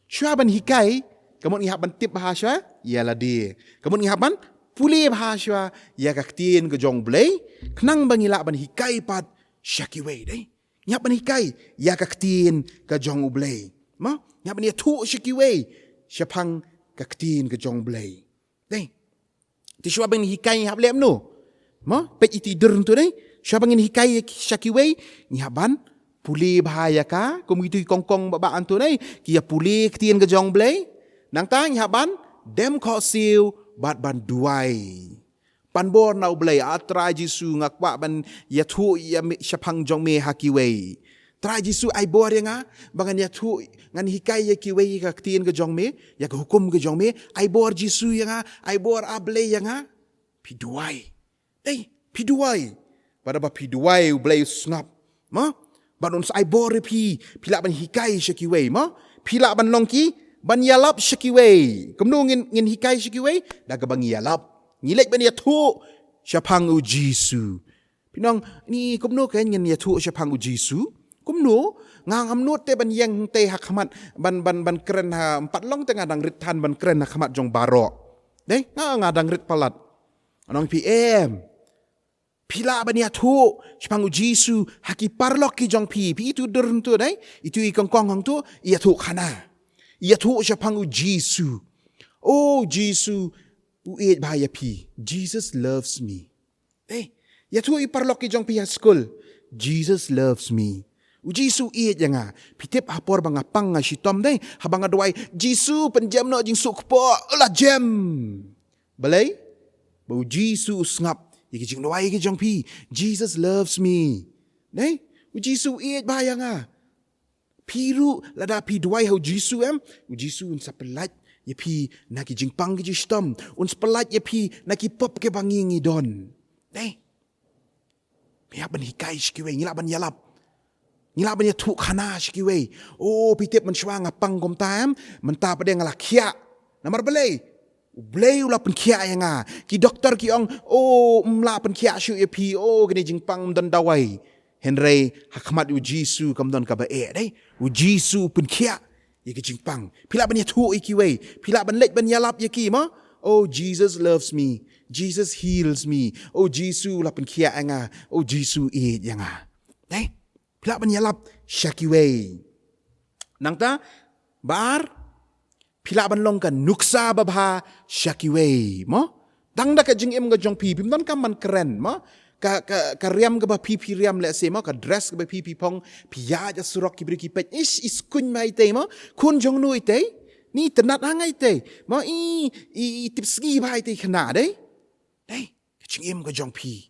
shwa ban hikai kamon i ban tip bahasa ya la de kamon i ban pule bahasa ya ka ktin ga jong blei knang bangila ban hikai pat shaki wei dei nya ban hikai ya ka ktin ga jong blei ma nya ban ya thu shaki wei shapang kaktin ke jong blei dei ti shwa bang hikai hab lem no mo pe iti dur tu dei shwa bang hikai shaki wei ni haban pule bahaya ka kum itu kongkong ba an tu dei ki ya pule ktien ke jong blei nang ta ni haban dem kho siu bat ban duwai pan bor nau blei a trai jisu ngak wa ban ya thu ya shapang jong me haki wei trai jisu ai bor nga bangan ya thu ngan hikai ya kiwei ka ktien ke jong me ya ka hukum ke jong me ai bor jisu yang ai bor able yang pidwai dei pidwai pada ba pidwai blai snap ma ban uns ai bor pi phila ban hikai shakiwei mo phila ban longki ban yalap shakiwei kumnu ngin hikai shakiwei da ka bang yalap ngilek ban ya thu syapang u Jisu pinong ni kumnu kan ngin ya thu syapang u Jisu kumnu ngang amnut te ban yang te hakmat ban keren ha empat long tengah dang rithan ban keren hakmat jong baroh dei ngadang rit palat anong PM pila ban ya thu syapang u Jisu haki parlok ki jong pi itu derun tu dei itu ikong kong hang tu ia thu khana ia thu syapang u Jisu oh Jisu u et bahaya pi Jesus loves me ia thu i parlok ki jong pi school Jesus loves me u Jisu iet janga pitip hapor banga pang shitom dei habanga Duwai Jisu penjam no jing suk po la jam balai bu Jisu ngap iki Jingduwai ki jong pi Jesus loves me dei u Jisu iet bayanga piru lada pi Duwai hu Jisu u Jisu un sapelat ye pi naki jingpang ki shitom un sapelat ye pi naki pop ke bangingi don dei pihak ban hikai shkiwe ngila ban yalap ngila ban ya thu khana shkiwe oh pitip man shwa ngapang kom tam man ta pade ngala khia namar belai Blei ula pen khia yanga ki doktor ki ong oh mla pen khia shu ye pi oh kini jingpang dan dawai henry hakmat u Jisu kam don ka ba dei u Jisu pen khia ye ki jingpang pila ban ya thu ikiwe pila ban lek ban yalap ye ki mo oh Jesus loves me Jesus heals me oh Jisu la pen khia yanga oh Jisu e yanga dei pila ban yalap shakiwe nangta bar pila ban long kan nuksa babha shakiwe mo dang da ka jingem ga jong pi pim don kam man keren mo ka riam ga ba pi riam le se mo ka dress ga ba pi pong pia ja surok ki briki pet is kun mai te mo kun jong nu te ni tenat hangai te mo i tip ski bai te khana dei ka jingem ga jong pi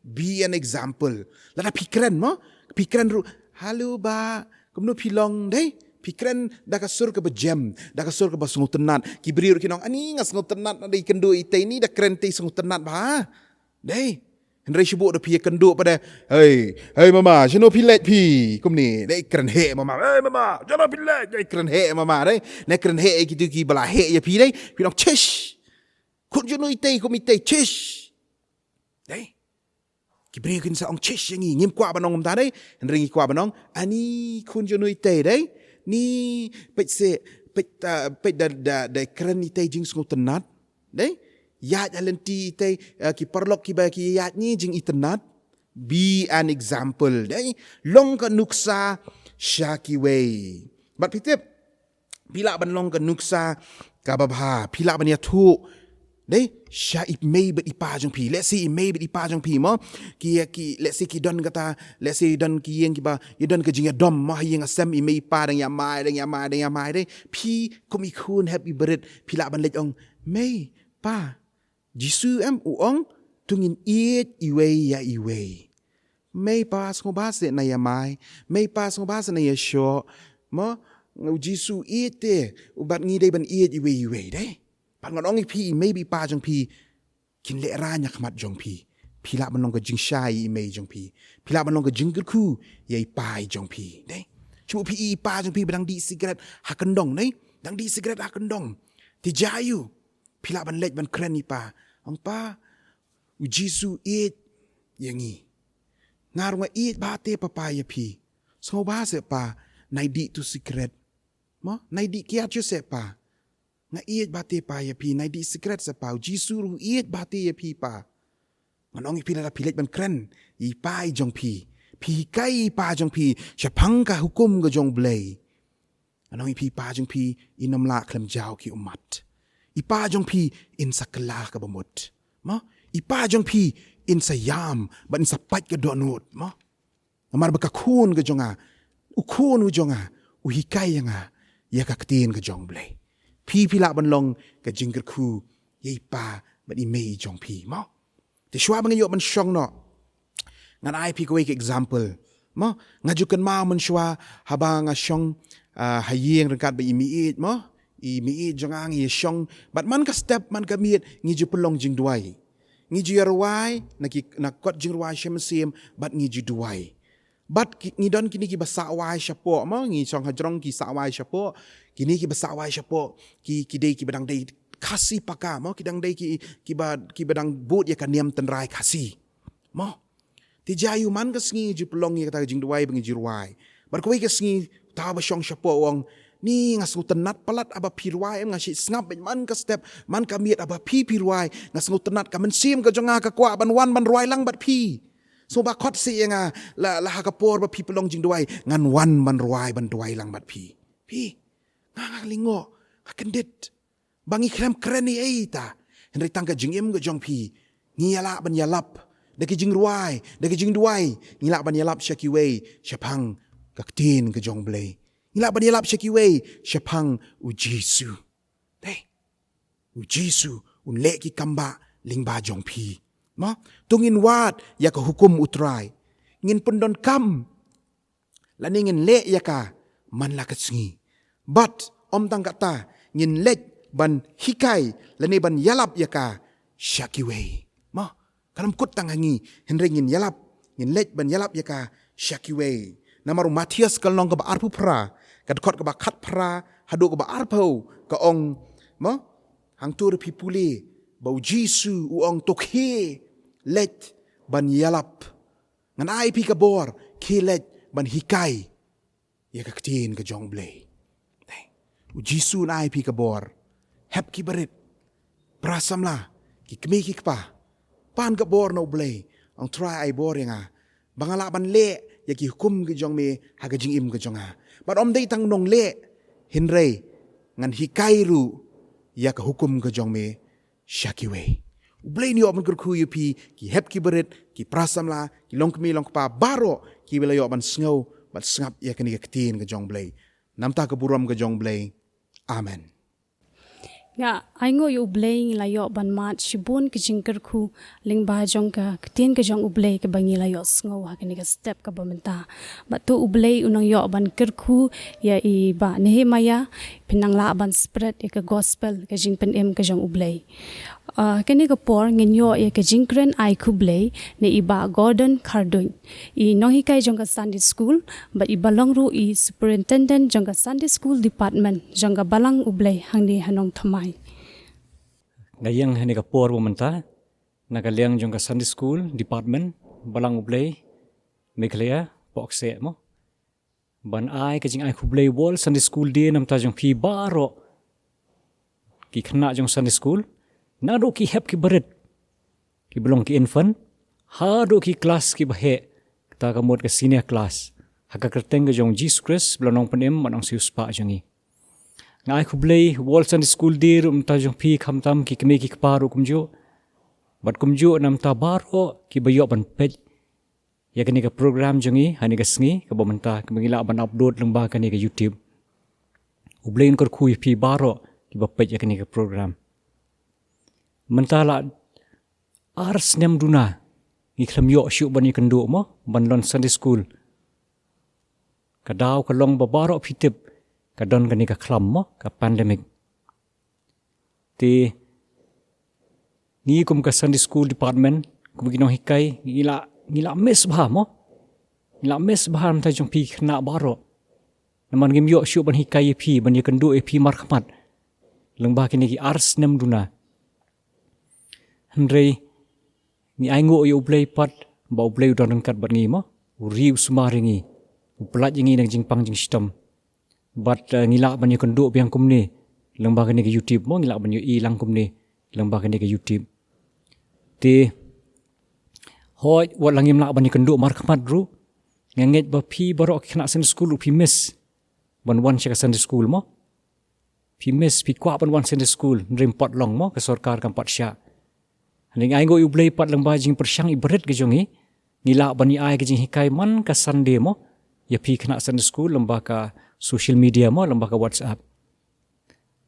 be an example la da pi keren mo pi keren ru halu ba kumno pi long dei pikran da kasur ke bejam da kasur ke basungu tenat kibri ur kinong ani ngasungu tenat da ikendu ite ni da krente sungu tenat ba dei henry shibu da pi kendu pada hey mama jeno pilet pi kumni dei kren he mama hey mama jeno pilet dei kren he mama dei ne kren he kitu ki bala he ya pi dei pinong chish kun jeno ite kumite chish dei kibri kin sa ong chish yangi ngim kwa banong ta dei henry ngi kwa banong ani kun jeno ite dei ni pet da keren ite jing sungu tenat dei yat alenti ite ki parlok ki ba ki yat ni jing itenat be an example dei long ka nuksa shakiwe but pitip pila ban long ka nuksa ka babha pila ban ya thu dei sha ip may but ipa jong pi let's say may but ipa jong pi mo ki let's say ki don kata let's say don ki yeng ki ba you don ka jinga dom mo yeng asam i may pa dang ya mai dei pi komi kun happy birthday pila ban lej ong may pa Jisu u ong tungin it iwe ya iwe may pa sngewbha se na ya mai may pa sngewbha se na ya sho mo Jisu it te ubat ngi dei ban it iwe dei pan ngon pi maybe pa jong pi kin le ra nya khmat jong pi phila ban long ka jing shai me jong pi phila ban long ka jing Kyrkhu ye pai jong pi dei chu pi pa jong pi badang di cigarette hakendong dei dang di cigarette hakendong ti jayu phila ban lej ban kren ni pa ong pa u Jisu it yangi ngar nga it ba te papa ya pi so ba se pa nai di tu cigarette mo nai di kia chu se pa nga iet bate pa ya pi nai di secret sa pau Jisu ru iet bate ya pi pa nganong pi la pilet ban kren i pai jong pi kai pa jong pi syapang ka hukum ga jong blei nganong pi pa jong pi inam la klem jaw ki umat i pa jong pi in sakla ka bamut mo i pa jong pi in Syiem ban sa pat ka donut mo amar ba ka kun ga jonga u kun u jonga u hikai nga ya ka ktin ga jong blei pila ban long ka Kyrkhu ye pa ban i mei jong pi mo te shwa bang yo ban shong no ngan ai pi ko example mo ngaju kan ma man shwa habang a shong hayeng rekat ba i mi mo i mi jong ang ye shong bat man ka step man ka miet ngi ju pelong Jingduwai ngi ju yarwai na kot Jingrwai Syiem bat ngi ju Duwai But ngidon kini ki basawai syapo mo ngi chong hajrong ki sawai syapo kini ki basawai syapo ki dei ki badang dei kasih paka mo ki dang dei ki badang but ya kan niam tenrai kasih mo ti jayu man ka sngi ji pelong ya kata Jingduwai bengi Jirwai bar koi ka sngi ta ba syong syapo wong ni ngasu tenat palat aba Pynwai ngasi snap man ka step man ka miet aba Pynwai ngasu tenat ka men Syiem ka jonga ka kwa ban wan ban roi lang bat pi so ba khot si nga la hakapor ba pi pelong Jingduwai ngan wan man roi ban roi lang bat pi nga lingo akendit bangi krem kreni eita henry tangka jingim ga jong pi ngiyala ban yalap daki Jingrwai daki Jingduwai ngila ban yalap syakiwei syapang kaktin ga jong blei ngila ban yalap syakiwei syapang u Jisu u Jisu un le ki kamba lingba jong pi ma tungin wat ya ka hukum utrai ngin pendon kam laningin le ya ka man la katsingi but om tang kata ngin le ban hikai lani ban yalap ya ka syakiwei ma kanam kut tang hangi henry ngin yalap ngin le ban yalap ya ka syakiwei namaru Matias kal nong ka ba arpu pra kad khot ka ba khat pra hadu ka ba arpo ka ong ma hang tur pi Pule bau Jisu uong tokhe let ban yalap ngan ai pi ka bor ki let ban hikai ya ka ktin ka jong blei u Jisu na ai pi ka bor hep ki berit prasam la ki kmi ki pa pan ka bor no blei ang try ai bor nga bangala ban le ya ki hukum ka jong me ha ka jing im ka jonga but om dei tang nong le hinrei ngan hikai ru ya ka hukum ka jong me syakiwei Blei ni oban Kyrkhu yupi ki hep ki berit ki prasam la ki long kmi long pa baroh ki bila yo ban sngau bat sngap ya kani ka ktin ka jong blei namta ka buram ka jong blei amen nga aingo U Blei la yo ban mat shibun ki jing Kyrkhu lingba jong ka ktin ka jong U Blei ka bangi la yo sngau ha kani ka step ka bamenta but tu U Blei unang yo ban Kyrkhu ya i ba Nehemaiah pinang la ban spread ya ka gospel ka jing pen ka jong U Blei kani ka por ngenyo ya ka Nongkren Jingiaikhublei ne iba Gordon Kharduit I nohikai jong ka Sunday School but I Balang ru I superintendent jong ka Sunday School department jong ka Balang U Blei hangni Nongthymmai ngayang hani ka por menta nagaliang jong ka Sunday School department Balang U Blei Jingrwai Pohkseh mo ban ai ka Jingiaikhublei World Sunday School dia namta jong pi baroh ki khna jong Sunday School nado ki hep ki berit ki belong ki infant hado ki kelas ki bahe ta kamot ka senior class haka kerteng ka jong Jesus Christ belong penem manang siuspa jongi ngai Khublei World Sunday School dir ta jong pi khamtam ki kme ki paru kumjo bat kumjo nam ta baro ki bayo ban pej ya kani ka program jongi hani ka sngi ka bomenta ki mangila ban upload lengba kani ka YouTube Ublein Kyrkhu pi baro ki bapej ya kani ka program mentala ars nem duna iklam yo syuk bani kenduk mo ban lon Sunday School kadaw kalong babaro pitip kadon kani ka klam mo ka pandemic ti ni kum ka Sunday School department kum ginong hikai ngila mes bah mo ngila mes bah ta jong pi khna baro naman gim yo syuk ban hikai pi ban ye kenduk pi marhamat lengba kini ki ars nem duna Henry ni aingo U Blei pat ba U Blei don kat bat ngi mo riu sumaringi pelat ngi nang jingpang jing sistem bat ngila ban kenduk biang kumni lengba kani ke YouTube mo ngila ban I lang kumni lengba kani ke YouTube ti hoi wat langim la ban kenduk markmat ru nganget ba pi barok kena Sunday School pi miss ban wan cheka Sunday School mo pi miss pi kwa ban wan Sunday School rim pot long mo ke sarkar kam pat sya Ning ai go U Blei pat lengba jing persyang ibret ke jongi ngila bani ai ke jing hikai man ka Sunday mo ya pi kena Sunday School lembah ka social media mo lembah ka WhatsApp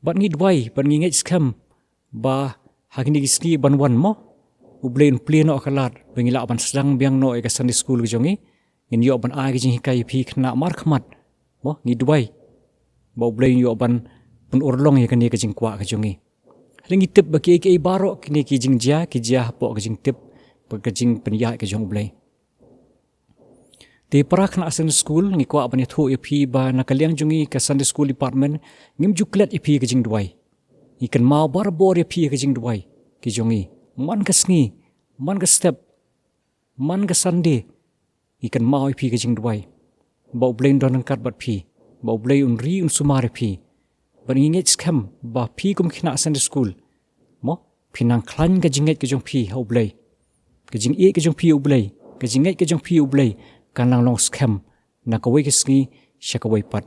bat ngi Duwai ban ngi ngej scam ba hakini giski ban wan mo U Blei Pule no kalat bengila ban Sdang biang no ka Sunday School ke jongi ngin yo ban ai ke jing hikai pi kena markmat mo ngi Duwai ba U Blei yo ban pun urlong ya kan ye ke jing kwa ke jongi Ringi tip bagi ke baroh kini ki jingja po ke jing tip bagi jing penyak ke jong U Blei. Te para kena Sunday School ngi kwa bani thu EP ba nakaliang jungi ka Sunday School department ngim juklet EP ke Jingduwai. Ikan mau barbor EP ke Jingduwai ki jongi man ka sngi man ka step man ka Sunday ikan mau EP ke Jingduwai. Ba Blei don kat bat pi ba Blei un ri un sumare pi. Ban ingit skam ba pi kum kena Sunday School. Mo pinang klan ka jinget ke jong pi ha Blei. Ke jing e ke jong pi Blei. Ke jinget ke jong pi Blei. Kanang long scam na kawai ke sngi sya kawai pat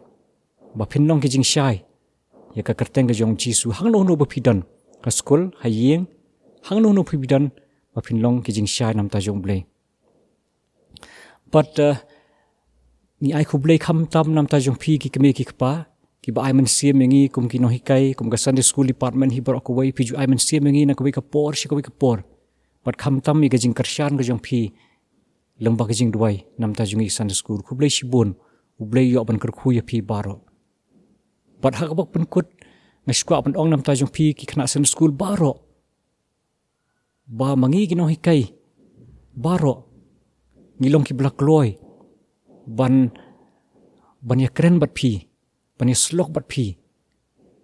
ba pinong ke jing syai ya ka kerteng ke jong jisu hang no no ba pidan ka skul hayeng hang no no pidan ba pinong ke jing syai nam ta jong Blei but ni ai khublei kham tam nam ta jong pi ki keme ki kpa ki ba ai man Syiem mengi kum ki no hikai kum ka Sunday School department hi bar kawai pi ju ai man Syiem mengi na kawai ka por sya kawai ka por but kham tam mi ke jing karshan ke jong pi lembah ke Jingduwai nam ta jungi Sunday School Khublei Shibun U Blei yo ban Kyrkhu ya pi baroh bat hak bak penkut ngskwa ban ong nam ta jung pi ki kena Sunday School baroh ba mangi ki no hikai baroh ngilong ki blak loi ban ya keren bat pi ban ya slok bat pi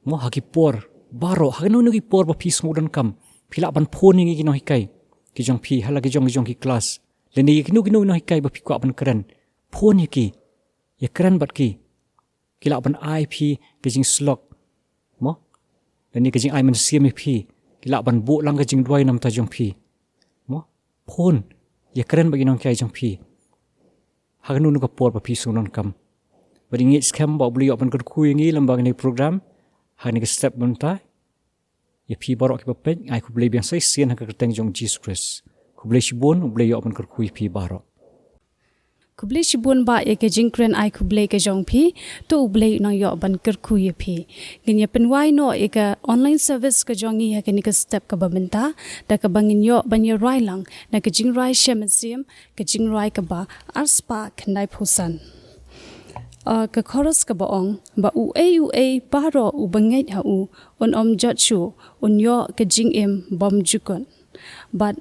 mo haki por baroh hak no ki por ba pi smudan kam pila ban phone ngi ki no hikai ki jong pi hala ki jong ki class leni kinu no hikai ba pikwa ban keren phone ki ya keren bat ki kila ban IP ke jing slok mo leni ke jing ai man Syiem pi kila ban bu lang ke jing Duwai nam ta jong pi mo phone ya keren ba ginong kai jong pi hagnu nu ka por ba pi sunon kam ba ding scam ba bli ban Kyrkhu ngi lambang ni program ha ni ke step ban ta ya pi baroh ki ba pen ai ku Blei biang sai sien ha ka teng jong Jesus Christ Khublei Shibun U Blei yo ban Kyrkhu pi baroh Khublei Shibun ba ye ke Jingkren ai Khublei ke jong pi to U Blei no yo ban Kyrkhu ye pi ginya Pynwai no e ka online service ka jongi ha ke ni ka step ka babenta da ka bangin yo ban ye rai lang na ka Jingrwai Syiem ka Jingrwai ka ba arspa khnai phusan ka chorus ka baong ba u a baroh u bangai ha u on jatchu on yo ka jingem bom jukon but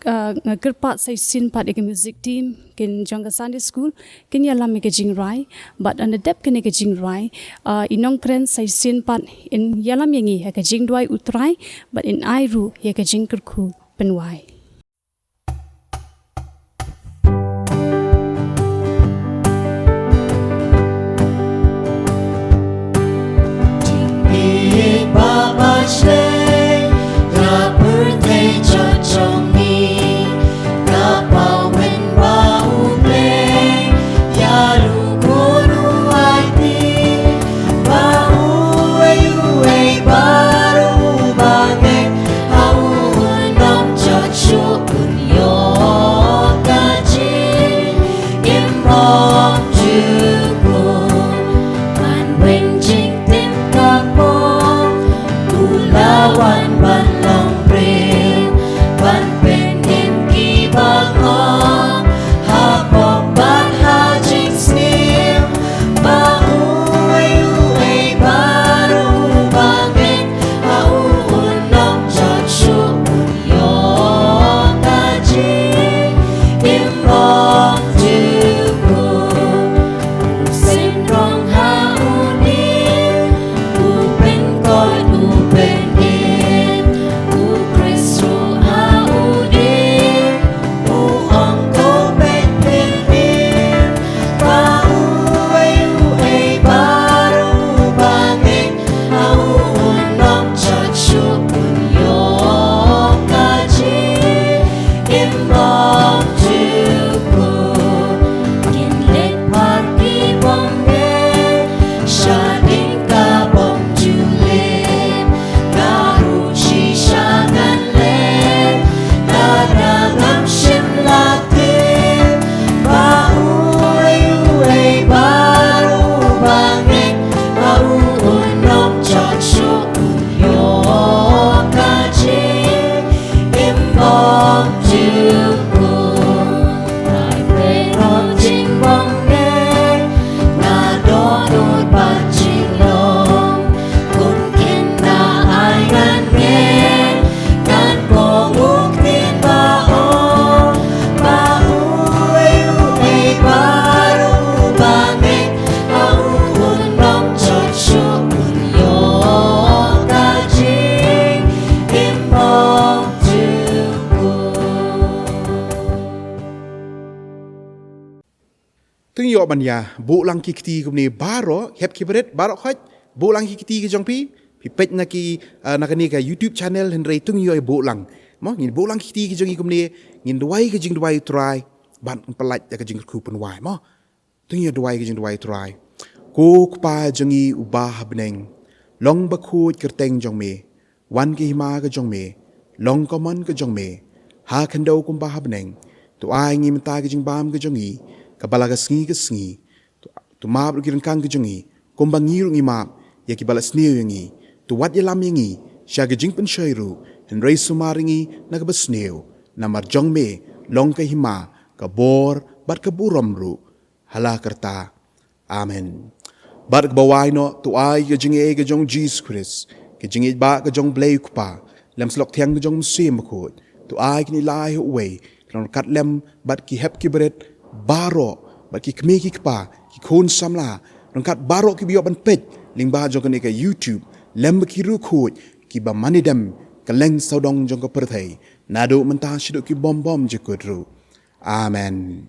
Kyrpa sai sin pat ek music team kin jonga Sunday School kin yalam ke Jingrai but on the dep kin ke Jingrai in Nongkren sai sin pat in yalam yangi ke Jingduwai u Trai but in Airu ke Kyrkhu Pynwai Church Tung yo ban ya Balang kiti kumni baroh hep kibret baroh khaj Balang kiti ke jong pi pet na ki nakani ka YouTube channel henry tung yo Balang mo ngin Balang kiti ke jong kumni ngin Duwai ke Jingduwai Trai ban pelat ke Kyrkhu Pynwai mo tung yo Duwai ke Jingduwai Trai ko kpa jongi ubah beneng long bakut kerteng jong me wan ki hima ke jong me long common ke jong me ha kendo kum bah beneng tu ai ngi menta ke jing bam ke jongi kabalaga sngi ke sngi tu mab ki rengkang ke jongi kumbang ngi ngi mab ya ki balas sneu ngi tu wat yalam ngi sya ke jing pen shairu hen rei sumaringi na ke besneu na mar jong me long ke hima ka bor bat ke burom ru hala kerta amen bat ke bawai no tu ai ke jing e ke jong Jesus Christ ke jing ba ke jong blei kupa lam slok thiang ke jong Syiem khot tu ai ki lai we klon kat lem bat ki hep ki bret baroh bat ki kmi ki kpa ki khon samla rongkat baroh ki biyo ban pet lyngba jong ke YouTube lem ki ru khot ki ba manidam kaleng saudong jong ke perthai nado mentah shiduk ki bom je kodru amen